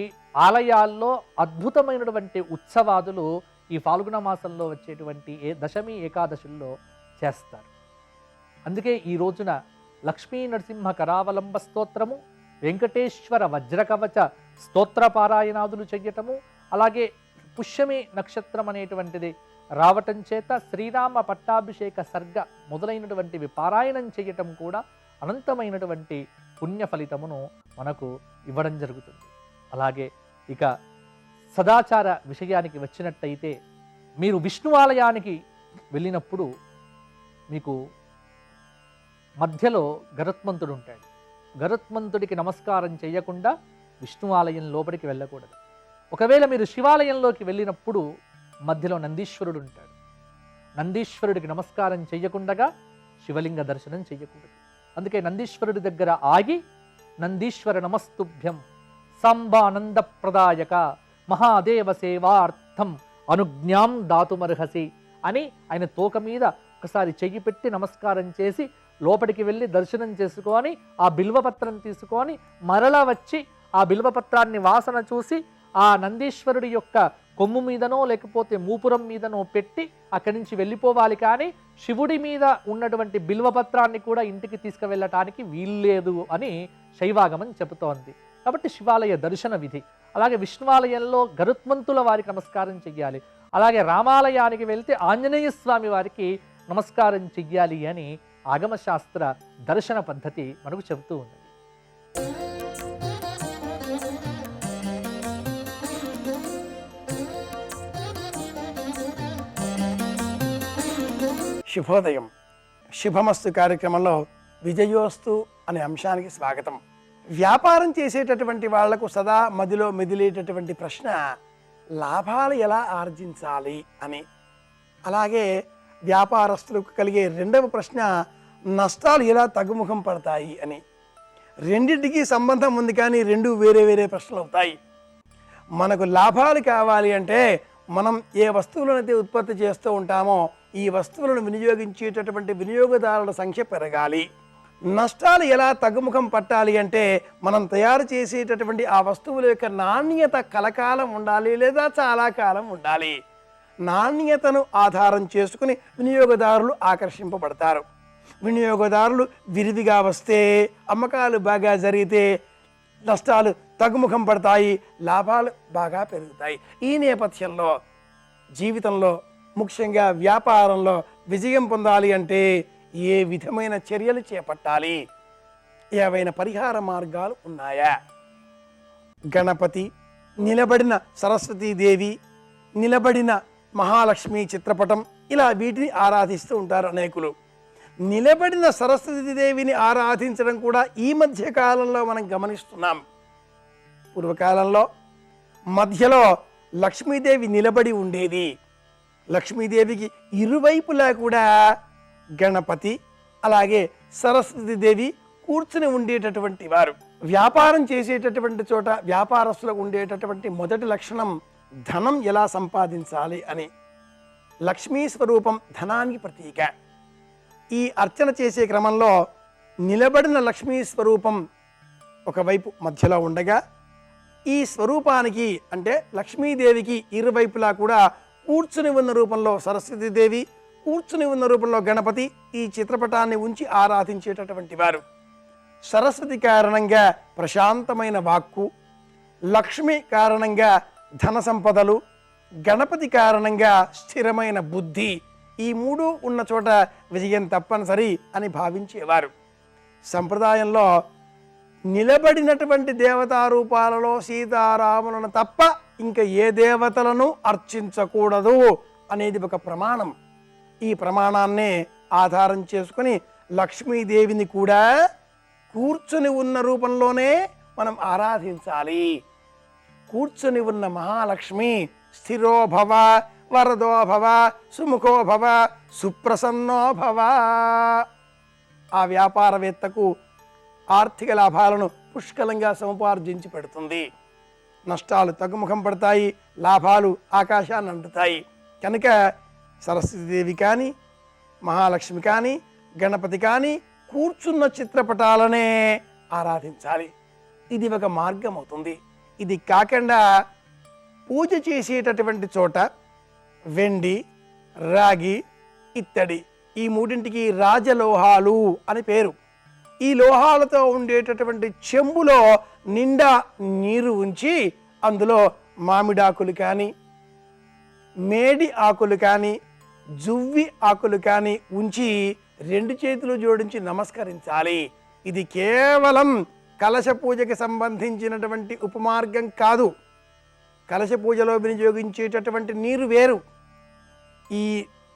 ఆలయాల్లో అద్భుతమైనటువంటి ఉత్సవాదులు ఈ ఫాల్గుణ మాసంలో వచ్చేటువంటి దశమి ఏకాదశుల్లో చేస్తారు. అందుకే ఈ రోజున లక్ష్మీ నరసింహ కరావలంబ స్తోత్రము, వెంకటేశ్వర వజ్రకవచ స్తోత్ర పారాయణాదులు చెయ్యటము, అలాగే పుష్యమి నక్షత్రం అనేటువంటిది రావటం చేత శ్రీరామ పట్టాభిషేక సర్గ మొదలైనటువంటివి పారాయణం చేయటం కూడా అనంతమైనటువంటి పుణ్య ఫలితమును మనకు ఇవ్వడం జరుగుతుంది. అలాగే ఇక సదాచార విషయానికి వచ్చినట్టయితే, మీరు విష్ణు ఆలయానికి వెళ్ళినప్పుడు మీకు మధ్యలో గరుత్మంతుడు ఉంటాడు. గరుత్మంతుడికి నమస్కారం చేయకుండా విష్ణు ఆలయం లోపలికి వెళ్ళకూడదు. ఒకవేళ మీరు శివాలయంలోకి వెళ్ళినప్పుడు మధ్యలో నందీశ్వరుడు ఉంటాడు. నందీశ్వరుడికి నమస్కారం చెయ్యకుండగా శివలింగ దర్శనం చెయ్యకూడదు. అందుకే నందీశ్వరుడి దగ్గర ఆగి నందీశ్వర నమస్తుభ్యం సాంబానంద ప్రదాయక మహాదేవ సేవార్థం అనుజ్ఞాం దాతుమర్హసి అని ఆయన తోక మీద ఒకసారి చెయ్యి పెట్టి నమస్కారం చేసి లోపలికి వెళ్ళి దర్శనం చేసుకొని ఆ బిల్వపత్రం తీసుకొని మరలా వచ్చి ఆ బిల్వపత్రాన్ని వాసన చూసి ఆ నందీశ్వరుడి యొక్క కొమ్ము మీదనో లేకపోతే మూపురం మీదనో పెట్టి అక్కడి నుంచి వెళ్ళిపోవాలి. కానీ శివుడి మీద ఉన్నటువంటి బిల్వపత్రాన్ని కూడా ఇంటికి తీసుకువెళ్ళటానికి వీల్లేదు అని శైవాగమం చెబుతోంది. కాబట్టి శివాలయ దర్శన విధి. అలాగే విష్ణువాలయంలో గరుత్మంతుల వారికి నమస్కారం చెయ్యాలి. అలాగే రామాలయానికి వెళ్తే ఆంజనేయ స్వామి వారికి నమస్కారం చెయ్యాలి అని ఆగమశాస్త్ర దర్శన పద్ధతి మనకు చెబుతూ ఉన్నది. శుభోదయం. శుభమస్తు కార్యక్రమంలో విజయోస్తు అనే అంశానికి స్వాగతం. వ్యాపారం చేసేటటువంటి వాళ్లకు సదా మదిలో మెదిలేటటువంటి ప్రశ్న లాభాలు ఎలా ఆర్జించాలి అని. అలాగే వ్యాపారస్తులకు కలిగే రెండవ ప్రశ్న నష్టాలు ఎలా తగ్గుముఖం పడతాయి అని. రెండింటికి సంబంధం ఉంది, కానీ రెండు వేరే వేరే ప్రశ్నలు అవుతాయి. మనకు లాభాలు కావాలి అంటే మనం ఏ వస్తువులనైతే ఉత్పత్తి చేస్తూ ఉంటామో ఈ వస్తువులను వినియోగించేటటువంటి వినియోగదారుల సంఖ్య పెరగాలి. నష్టాలు ఎలా తగ్గుముఖం పట్టాలి అంటే మనం తయారు చేసేటటువంటి ఆ వస్తువుల యొక్క నాణ్యత కలకాలం ఉండాలి, లేదా చాలా కాలం ఉండాలి. నాణ్యతను ఆధారం చేసుకుని వినియోగదారులు ఆకర్షింపబడతారు. వినియోగదారులు విరివిగా వస్తే, అమ్మకాలు బాగా జరిగితే నష్టాలు తగ్గుముఖం పడతాయి, లాభాలు బాగా పెరుగుతాయి. ఈ నేపథ్యంలో జీవితంలో ముఖ్యంగా వ్యాపారంలో విజయం పొందాలి అంటే ఏ విధమైన చర్యలు చేపట్టాలి? ఏవైనా పరిహార మార్గాలు ఉన్నాయా? గణపతి, నిలబడిన సరస్వతీదేవి, నిలబడిన మహాలక్ష్మి చిత్రపటం, ఇలా వీటిని ఆరాధిస్తూ ఉంటారు అనేకులు. నిలబడిన సరస్వతీదేవిని ఆరాధించడం కూడా ఈ మధ్య కాలంలో మనం గమనిస్తున్నాం. పూర్వకాలంలో మధ్యలో లక్ష్మీదేవి నిలబడి ఉండేది. లక్ష్మీదేవికి ఇరువైపులా కూడా గణపతి అలాగే సరస్వతీదేవి కూర్చుని ఉండేటటువంటి వారు. వ్యాపారం చేసేటటువంటి చోట వ్యాపారస్తులకు ఉండేటటువంటి మొదటి లక్షణం ధనం ఎలా సంపాదించాలి అని. లక్ష్మీ స్వరూపం ధనానికి ప్రతీక. ఈ అర్చన చేసే క్రమంలో నిలబడిన లక్ష్మీ స్వరూపం ఒకవైపు మధ్యలో ఉండగా, ఈ స్వరూపానికి అంటే లక్ష్మీదేవికి ఇరువైపులా కూడా కూర్చుని ఉన్న రూపంలో సరస్వతీదేవి, కూర్చుని ఉన్న రూపంలో గణపతి ఈ చిత్రపటాన్ని ఉంచి ఆరాధించేటటువంటి వారు. సరస్వతి కారణంగా ప్రశాంతమైన వాక్కు, లక్ష్మి కారణంగా ధన సంపదలు, గణపతి కారణంగా స్థిరమైన బుద్ధి, ఈ మూడు ఉన్న చోట విజయం తప్పనిసరి అని భావించేవారు. సంప్రదాయంలో నిలబడినటువంటి దేవతారూపాలలో సీతారాములను తప్ప ఇంకా ఏ దేవతలను అర్చించకూడదు అనేది ఒక ప్రమాణం. ఈ ప్రమాణాన్నే ఆధారం చేసుకుని లక్ష్మీదేవిని కూడా కూర్చుని ఉన్న రూపంలోనే మనం ఆరాధించాలి. కూర్చుని ఉన్న మహాలక్ష్మి స్థిరో భవ, వరదో భవ, సుముఖో భవ, సుప్రసన్నో భవ. ఆ వ్యాపారవేత్తకు ఆర్థిక లాభాలను పుష్కలంగా సముపార్జించి పెడుతుంది. నష్టాలు తగ్గుముఖం పడతాయి, లాభాలు ఆకాశాన్ని అంటుతాయి. కనుక సరస్వతీదేవి కానీ, మహాలక్ష్మి కానీ, గణపతి కానీ కూర్చున్న చిత్రపటాలనే ఆరాధించాలి. ఇది ఒక మార్గం అవుతుంది. ఇది కాకుండా పూజ చేసేటటువంటి చోట వెండి, రాగి, ఇత్తడి ఈ మూడింటికి రాజలోహాలు అని పేరు. ఈ లోహాలతో ఉండేటటువంటి చెంబులో నిండా నీరు ఉంచి అందులో మామిడాకులు కానీ, మేడి ఆకులు కానీ, జువ్వి ఆకులు కానీ ఉంచి రెండు చేతులు జోడించి నమస్కరించాలి. ఇది కేవలం కలశ పూజకి సంబంధించినటువంటి ఉపమార్గం కాదు. కలశ పూజలో వినియోగించేటటువంటి నీరు వేరు. ఈ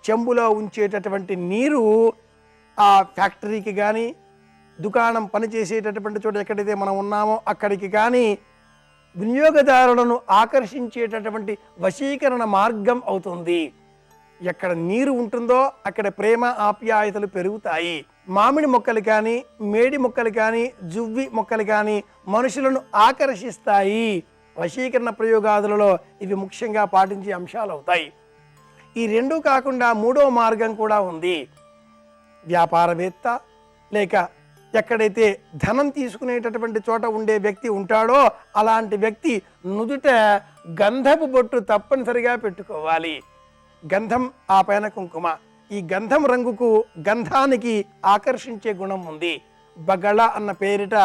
చెంబులో ఉంచేటటువంటి నీరు ఆ ఫ్యాక్టరీకి కానీ, దుకాణం పనిచేసేటటువంటి చోట ఎక్కడైతే మనం ఉన్నామో అక్కడికి కానీ వినియోగదారులను ఆకర్షించేటటువంటి వశీకరణ మార్గం అవుతుంది. ఎక్కడ నీరు ఉంటుందో అక్కడ ప్రేమ ఆప్యాయతలు పెరుగుతాయి. మామిడి మొక్కలు కానీ, మేడి మొక్కలు కానీ, జువ్వి మొక్కలు కానీ మనుషులను ఆకర్షిస్తాయి. వశీకరణ ప్రయోగాదులలో ఇవి ముఖ్యంగా పాటించే అంశాలు అవుతాయి. ఈ రెండూ కాకుండా మూడో మార్గం కూడా ఉంది. వ్యాపారవేత్త లేక ఎక్కడైతే ధనం తీసుకునేటటువంటి చోట ఉండే వ్యక్తి ఉంటాడో అలాంటి వ్యక్తి నుదుట గంధపు బొట్టు తప్పనిసరిగా పెట్టుకోవాలి. గంధం ఆ పైన కుంకుమ. ఈ గంధం రంగుకు, గంధానికి ఆకర్షించే గుణం ఉంది. బగళ అన్న పేరిట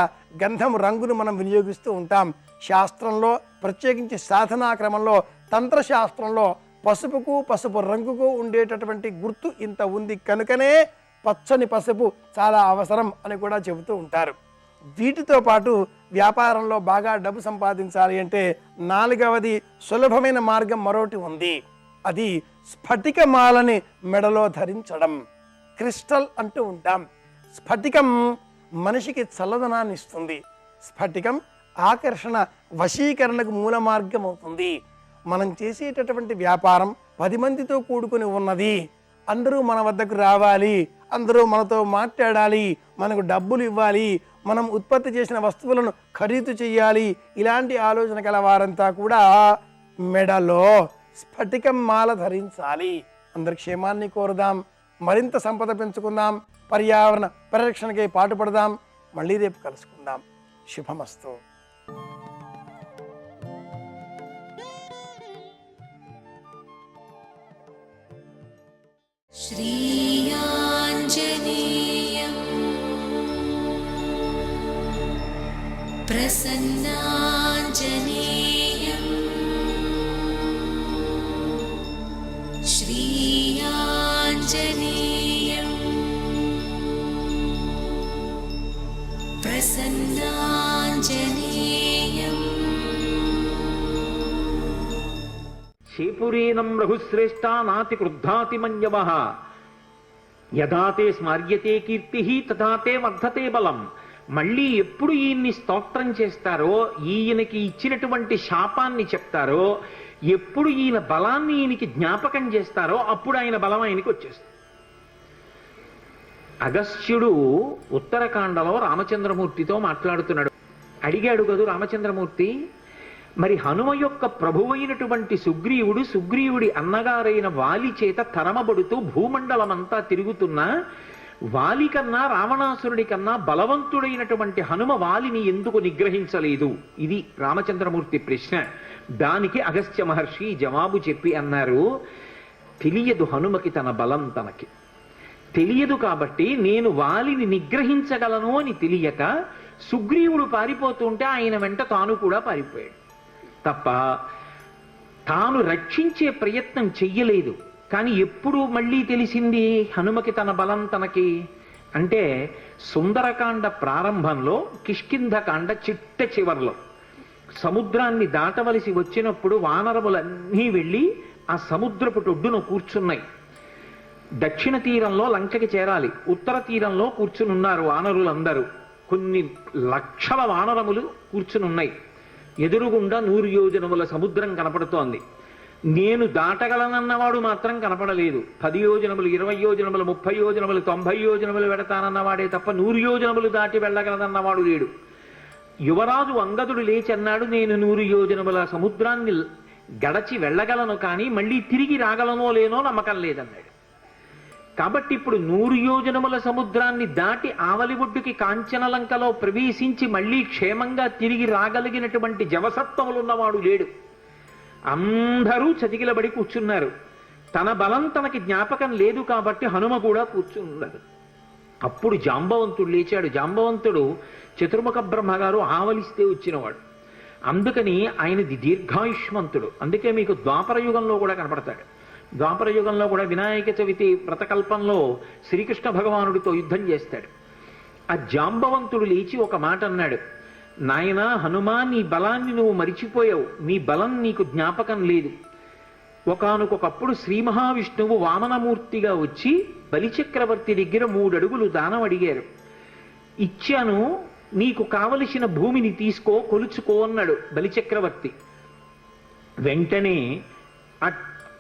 గంధం రంగును మనం వినియోగిస్తూ ఉంటాం. శాస్త్రంలో ప్రత్యేకించి సాధనా క్రమంలో తంత్రశాస్త్రంలో పసుపుకు, పసుపు రంగుకు ఉండేటటువంటి గుర్తు ఇంత ఉంది కనుకనే పచ్చని పసుపు చాలా అవసరం అని కూడా చెబుతూ ఉంటారు. వీటితో పాటు వ్యాపారంలో బాగా డబ్బు సంపాదించాలి అంటే నాలుగవది సులభమైన మార్గం మరొకటి ఉంది. అది స్ఫటికమాలని మెడలో ధరించడం. క్రిస్టల్ అంటూ ఉంటాం. స్ఫటికం మనిషికి చల్లదనాన్ని ఇస్తుంది. స్ఫటికం ఆకర్షణ, వశీకరణకు మూల మార్గం అవుతుంది. మనం చేసేటటువంటి వ్యాపారం 10 మందితో కూడుకుని ఉన్నది. అందరూ మన వద్దకు రావాలి, అందరూ మనతో మాట్లాడాలి, మనకు డబ్బులు ఇవ్వాలి, మనం ఉత్పత్తి చేసిన వస్తువులను ఖరీదు చేయాలి. ఇలాంటి ఆలోచన గల వారంతా కూడా మెడలో స్ఫటికం మాల ధరించాలి. అందరి క్షేమాన్ని కోరుదాం, మరింత సంపద పెంచుకుందాం, పర్యావరణ పరిరక్షణకై పాటుపడదాం. మళ్ళీ రేపు కలుసుకుందాం. శుభమస్తు. श्रीयाञ्जनेयं प्रसन्नाञ्जनेयं श्रीयाञ्जनेयं प्रसन्नाञ्जनेयम् शेपुरेनं रघुश्रेष्ठा नाति क्रुद्धाति मन्यवः యదా తే స్మర్యతే కీర్తి తథా తే వర్ధతే బలం. మళ్ళీ ఎప్పుడు ఈయన్ని స్తోత్రం చేస్తారో, ఈయనకి ఇచ్చినటువంటి శాపాన్ని చెప్తారో, ఎప్పుడు ఈయన బలాన్ని ఈయనకి జ్ఞాపకం చేస్తారో అప్పుడు ఆయన బలం ఆయనకి వచ్చేస్తుంది. అగస్త్యుడు ఉత్తరకాండలో రామచంద్రమూర్తితో మాట్లాడుతున్నాడు. అడిగాడు కదూ రామచంద్రమూర్తి, మరి హనుమ యొక్క ప్రభువైనటువంటి సుగ్రీవుడి అన్నగారైన వాలి చేత తరమబడుతూ భూమండలమంతా తిరుగుతున్నా వాలి కన్నా రావణాసురుడి కన్నా బలవంతుడైనటువంటి హనుమ వాలిని ఎందుకు నిగ్రహించలేదు? ఇది రామచంద్రమూర్తి ప్రశ్న. దానికి అగస్త్య మహర్షి జవాబు చెప్పి అన్నారు, తెలియదు హనుమకి తన బలం తనకి తెలియదు కాబట్టి నేను వాలిని నిగ్రహించగలను అని తెలియక సుగ్రీవుడు పారిపోతుంటే ఆయన వెంట తాను కూడా పారిపోయాడు తప్ప తాను రక్షించే ప్రయత్నం చెయ్యలేదు. కానీ ఎప్పుడు మళ్ళీ తెలిసింది హనుమకి తన బలం తనకి అంటే సుందరకాండ ప్రారంభంలో, కిష్కింధకాండ చిట్ట చివర్లో సముద్రాన్ని దాటవలసి వచ్చినప్పుడు వానరములన్నీ వెళ్ళి ఆ సముద్రపు ఒడ్డున కూర్చున్నాయి. దక్షిణ తీరంలో లంకకి చేరాలి, ఉత్తర తీరంలో కూర్చునున్నారు వానరులందరూ. కొన్ని లక్షల వానరములు కూర్చునున్నాయి. ఎదురుగుండా 100 యోజనముల సముద్రం కనపడుతోంది. నేను దాటగలనన్నవాడు మాత్రం కనపడలేదు. 10 యోజనములు, 20 యోజనములు, 30 యోజనములు, 90 యోజనములు వెడతానన్నవాడే తప్ప 100 యోజనములు దాటి వెళ్ళగలనన్నవాడు లేడు. యువరాజు అంగదుడు లేచి అన్నాడు, నేను 100 యోజనముల సముద్రాన్ని గడచి వెళ్ళగలను, కానీ మళ్ళీ తిరిగి రాగలనో లేనో నమ్మకం లేదన్నాడు. కాబట్టి ఇప్పుడు 100 యోజనముల సముద్రాన్ని దాటి ఆవలి ఒడ్డుకి కాంచనలంకలో ప్రవేశించి మళ్ళీ క్షేమంగా తిరిగి రాగలిగినటువంటి జవసత్వములున్నవాడు లేడు. అందరూ చతికిలబడి కూర్చున్నారు. తన బలం తనకి జ్ఞాపకం లేదు కాబట్టి హనుమ కూడా కూర్చున్నారు. అప్పుడు జాంబవంతుడు లేచాడు. జాంబవంతుడు చతుర్ముఖ బ్రహ్మగారు ఆవలిస్తే వచ్చినవాడు. అందుకని ఆయనది దీర్ఘాయుష్మంతుడు. అందుకే మీకు ద్వాపర యుగంలో కూడా కనపడతాడు. ద్వాపర యుగంలో కూడా వినాయక చవితి వ్రతకల్పంలో శ్రీకృష్ణ భగవానుడితో యుద్ధం చేస్తాడు. ఆ జాంబవంతుడు లేచి ఒక మాట అన్నాడు, నాయనా హనుమా, నీ బలాన్ని నువ్వు మరిచిపోయావు, నీ బలం నీకు జ్ఞాపకం లేదు. ఒకానొకప్పుడు శ్రీ మహావిష్ణువు వామనమూర్తిగా వచ్చి బలిచక్రవర్తి దగ్గర 3 అడుగులు దానం అడిగారు. ఇచ్చాను, నీకు కావలసిన భూమిని తీసుకో, కొలుచుకో అన్నాడు బలిచక్రవర్తి. వెంటనే ఆ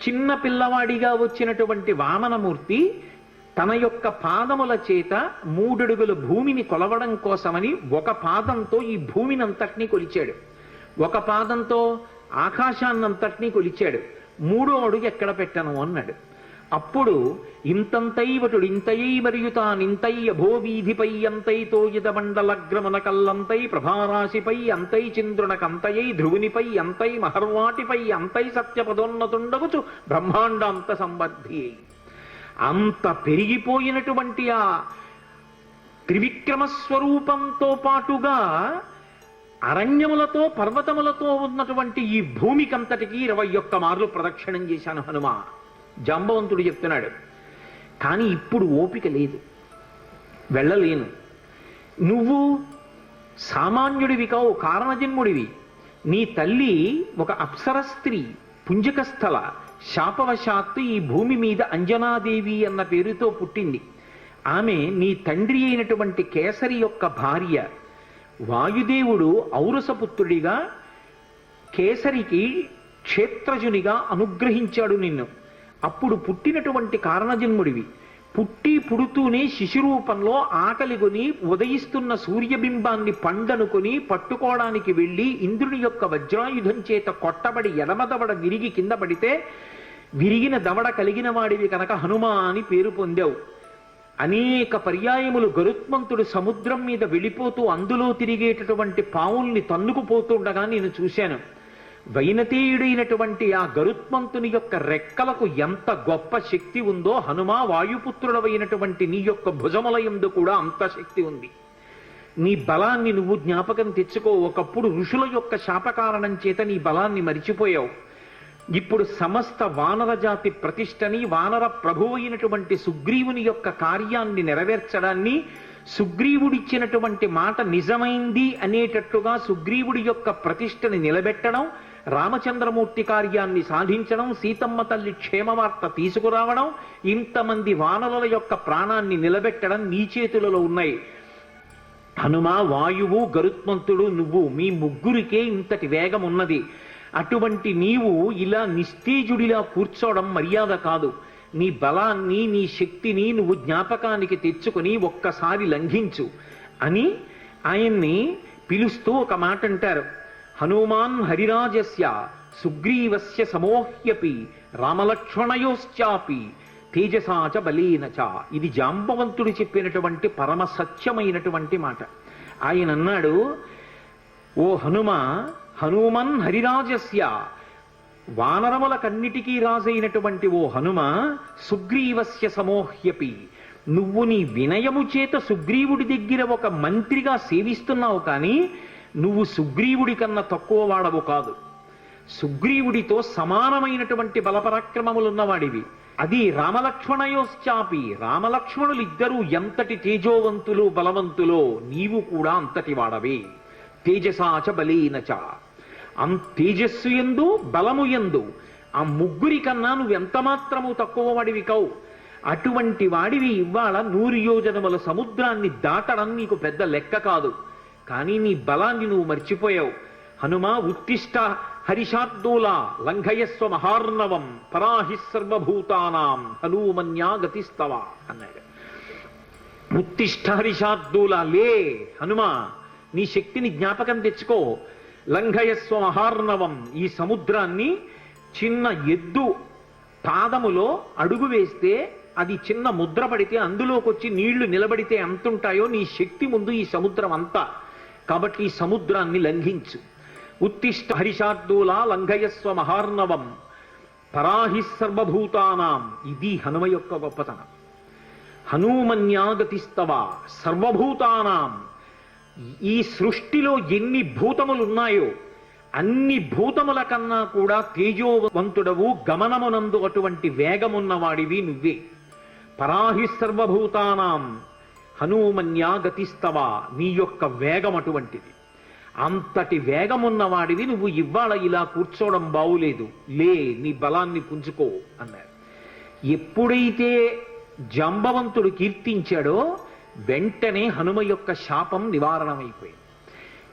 చిన్న పిల్లవాడిగా వచ్చినటువంటి వామనమూర్తి తన యొక్క పాదముల చేత 3 అడుగుల భూమిని కొలవడం కోసమని ఒక పాదంతో ఈ భూమిని అంతటినీ కొలిచాడు, ఒక పాదంతో ఆకాశాన్నంతటినీ కొలిచాడు. 3వ అడుగు ఎక్కడ పెట్టను అన్నాడు. అప్పుడు ఇంతంతైవటుడు ఇంతయై మరియు తానింతై అభోవీధిపై అంతైతో ఇదమండలగ్రమున కల్లంతై ప్రభారాశిపై అంతై చంద్రునకంతయై ధ్రువునిపై అంతై మహర్వాటిపై అంతై సత్యపదోన్నతుండగుచు బ్రహ్మాండాంత సంబద్ధి అయి అంత పెరిగిపోయినటువంటి ఆ త్రివిక్రమ స్వరూపంతో పాటుగా అరణ్యములతో పర్వతములతో ఉన్నటువంటి ఈ భూమికంతటికి 21 మార్లు ప్రదక్షిణం చేశాను హనుమ. జాంబవంతుడు చెప్తున్నాడు. కానీ ఇప్పుడు ఓపిక లేదు, వెళ్ళలేను. నువ్వు సామాన్యుడివి కావు, కారణజన్ముడివి. నీ తల్లి ఒక అప్సర స్త్రీ, పుంజకస్థల. శాపవశాత్తు ఈ భూమి మీద అంజనాదేవి అన్న పేరుతో పుట్టింది. ఆమె నీ తండ్రి అయినటువంటి కేసరి యొక్క భార్య. వాయుదేవుడు ఔరసపుత్రుడిగా కేసరికి క్షేత్రజునిగా అనుగ్రహించాడు నిన్ను. అప్పుడు పుట్టినటువంటి కారణజన్ముడివి. పుడుతూనే శిశురూపంలో ఆకలిగొని ఉదయిస్తున్న సూర్యబింబాన్ని పండనుకొని పట్టుకోవడానికి వెళ్ళి ఇంద్రుని యొక్క వజ్రాయుధం చేత కొట్టబడి ఎడమదవడ విరిగి కింద పడితే విరిగిన దవడ కలిగిన వాడివి కనుక హనుమ అని పేరు పొందావు. అనేక పర్యాయములు గరుత్మంతుడు సముద్రం మీద వెళ్ళిపోతూ అందులో తిరిగేటటువంటి పావుల్ని తన్నుకుపోతుండగా నేను చూశాను. వైనతేయుడైనటువంటి ఆ గరుత్మంతుని యొక్క రెక్కలకు ఎంత గొప్ప శక్తి ఉందో హనుమా, వాయుపుత్రుడవైనటువంటి నీ యొక్క భుజముల యందు కూడా అంత శక్తి ఉంది. నీ బలాన్ని నువ్వు జ్ఞాపకం తెచ్చుకో. ఒకప్పుడు ఋషుల యొక్క శాపకారణం చేత నీ బలాన్ని మరిచిపోయావు. ఇప్పుడు సమస్త వానర జాతి ప్రతిష్టని, వానర ప్రభువు అయినటువంటి సుగ్రీవుని యొక్క కార్యాన్ని నెరవేర్చడాన్ని, సుగ్రీవుడిచ్చినటువంటి మాట నిజమైంది అనేటట్టుగా సుగ్రీవుడి యొక్క ప్రతిష్టని నిలబెట్టడం, రామచంద్రమూర్తి కార్యాన్ని సాధించడం, సీతమ్మ తల్లి క్షేమవార్త తీసుకురావడం, ఇంతమంది వానరుల యొక్క ప్రాణాన్ని నిలబెట్టడం నీ చేతులలో ఉన్నాయి. హనుమ, వాయువు, గరుత్మంతుడు, నువ్వు, మీ ముగ్గురికే ఇంతటి వేగం ఉన్నది. అటువంటి నీవు ఇలా నిస్తేజుడిలా కూర్చోవడం మర్యాద కాదు. నీ బలాన్ని, నీ శక్తిని నువ్వు జ్ఞాపకానికి తెచ్చుకొని ఒక్కసారి లంఘించు అని ఆయన్ని పిలుస్తూ ఒక మాట అంటారు. హనుమాన్ హరిరాజస్య సుగ్రీవస్య సమోహ్యపి రామలక్ష్మణయోశ్చాపి తేజసాచ బలేనచ. ఇది జాంబవంతుడు చెప్పినటువంటి పరమ సత్యమైనటువంటి మాట. ఆయన అన్నాడు, ఓ హనుమ, హనుమన్ హరిరాజస్య, వానరములకన్నిటికీ రాజైనటువంటి ఓ హనుమ, సుగ్రీవస్య సమోహ్యపి, నువ్వు నీ వినయము చేత సుగ్రీవుడి దగ్గర ఒక మంత్రిగా సేవిస్తున్నావు, కానీ నువ్వు సుగ్రీవుడి కన్నా తక్కువ వాడవు కాదు. సుగ్రీవుడితో సమానమైనటువంటి బలపరాక్రమములున్నవాడివి. అది రామలక్ష్మణయోశ్చాపి, రామలక్ష్మణులిద్దరూ ఎంతటి తేజోవంతులు బలవంతులో నీవు కూడా అంతటి వాడవే. తేజసాచ బలేనచ, తేజస్సు యందు బలము యందు ఆ ముగ్గురి కన్నా నువ్వెంత మాత్రము తక్కువ వాడివి కావు. అటువంటి వాడివి ఇవాళ 100 యోజనముల సముద్రాన్ని దాటడం నీకు పెద్ద లెక్క కాదు. కానీ నీ బలాన్ని నువ్వు మర్చిపోయావు. హనుమ, ఉత్తిష్ట హరిషార్దూలా లంఘయస్వ మహార్ణవం పరాహి సర్వభూతానాం హనుమన్యా గతిస్తవ అన్నాడు. ఉత్తిష్ట హరిషార్దూలా, లే హనుమ, నీ శక్తిని జ్ఞాపకం తెచ్చుకో. లంఘయస్వ మహార్ణవం, ఈ సముద్రాన్ని చిన్న ఎద్దు పాదములో అడుగు వేస్తే అది చిన్న ముద్ర పడితే అందులోకి వచ్చి నీళ్లు నిలబడితే ఎంతుంటాయో నీ శక్తి ముందు ఈ సముద్రం అంతా. కాబట్టి ఈ సముద్రాన్ని లంఘించు. ఉత్తిష్ట హరిషార్దూలా లంఘయస్వ మహార్ణవం పరాహి సర్వభూతానాం. ఇది హనుమ యొక్క గొప్పతనం. హనుమన్యాగతిస్తవ సర్వభూతానాం. ఈ సృష్టిలో ఎన్ని భూతములున్నాయో అన్ని భూతముల కన్నా కూడా తేజోవంతుడవు, గమనమునందు అటువంటి వేగమున్నవాడివి నువ్వే. పరాహి సర్వభూతానాం హనుమన్యా గతిస్తవ, నీ యొక్క వేగం అటువంటిది. అంతటి వేగమున్నవాడివి నువ్వు ఇవాళ ఇలా కూర్చోవడం బావులేదు, లే నీ బలాన్ని పుంజుకో అన్నారు. ఎప్పుడైతే జాంబవంతుడు కీర్తించాడో వెంటనే హనుమ యొక్క శాపం నివారణమైపోయింది.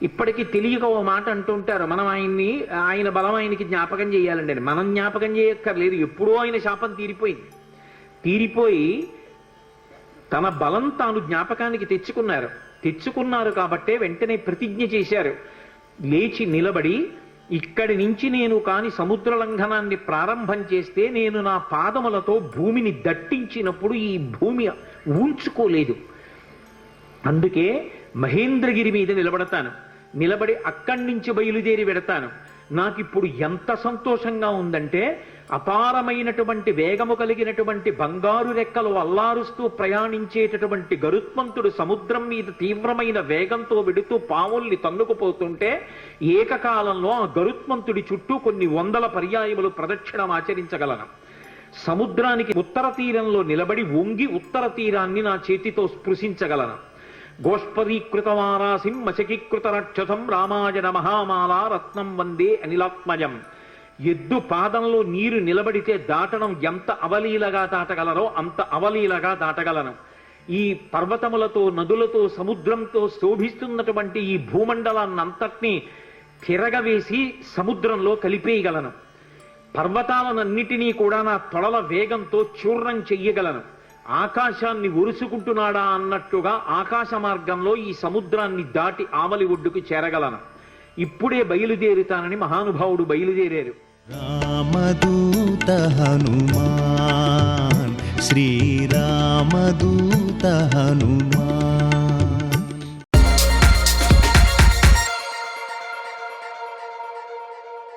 ఇప్పటికీ తెలియక ఓ మాట అంటుంటారు, మనం ఆయన బలం ఆయనకి జ్ఞాపకం చేయాలండి అని. మనం జ్ఞాపకం చేయక్కర్లేదు, ఎప్పుడో ఆయన శాపం తీరిపోయింది. తీరిపోయి తన బలం తాను జ్ఞాపకానికి తెచ్చుకున్నారు కాబట్టే వెంటనే ప్రతిజ్ఞ చేశారు. లేచి నిలబడి, ఇక్కడి నుంచి నేను కాని సముద్ర లంఘనాన్ని ప్రారంభం చేస్తే నేను నా పాదములతో భూమిని దట్టించినప్పుడు ఈ భూమి ఊంచుకోలేదు. అందుకే మహేంద్రగిరి మీద నిలబడి అక్కడి నుంచి బయలుదేరి వెడతాను. నాకిప్పుడు ఎంత సంతోషంగా ఉందంటే, అపారమైనటువంటి వేగము కలిగినటువంటి బంగారు రెక్కలు అల్లారుస్తూ ప్రయాణించేటటువంటి గరుత్మంతుడు సముద్రం మీద తీవ్రమైన వేగంతో వెడుతూ పావుల్ని తన్నుకుపోతుంటే ఏకకాలంలో ఆ గరుత్మంతుడి చుట్టూ కొన్ని 100 పర్యాయములు ప్రదక్షిణం ఆచరించగలను. సముద్రానికి ఉత్తర తీరంలో నిలబడి వంగి ఉత్తర తీరాన్ని నా చేతితో స్పృశించగలను. గోష్పదీకృతవారాసిం మచకీకృత రక్షసం రామాయణ మహామాల రత్నం వందే అనిలాత్మజం. ఎద్దు పాదంలో నీరు నిలబడితే దాటడం ఎంత అవలీలగా దాటగలరో అంత అవలీలగా దాటగలను. ఈ పర్వతములతో, నదులతో, సముద్రంతో శోభిస్తున్నటువంటి ఈ భూమండలాన్నంతటినీ తిరగవేసి సముద్రంలో కలిపేయగలను. పర్వతాలనన్నిటినీ కూడా నా తొడల వేగంతో చూర్ణం చెయ్యగలను. ఆకాశాన్ని ఒరుసుకుంటున్నాడా అన్నట్టుగా ఆకాశ మార్గంలో ఈ సముద్రాన్ని దాటి ఆవలి ఒడ్డుకు చేరగలను. ఇప్పుడే బయలుదేరుతానని మహానుభావుడు బయలుదేరారు. రామదూత హనుమాన్, శ్రీరామదూత హనుమాన్.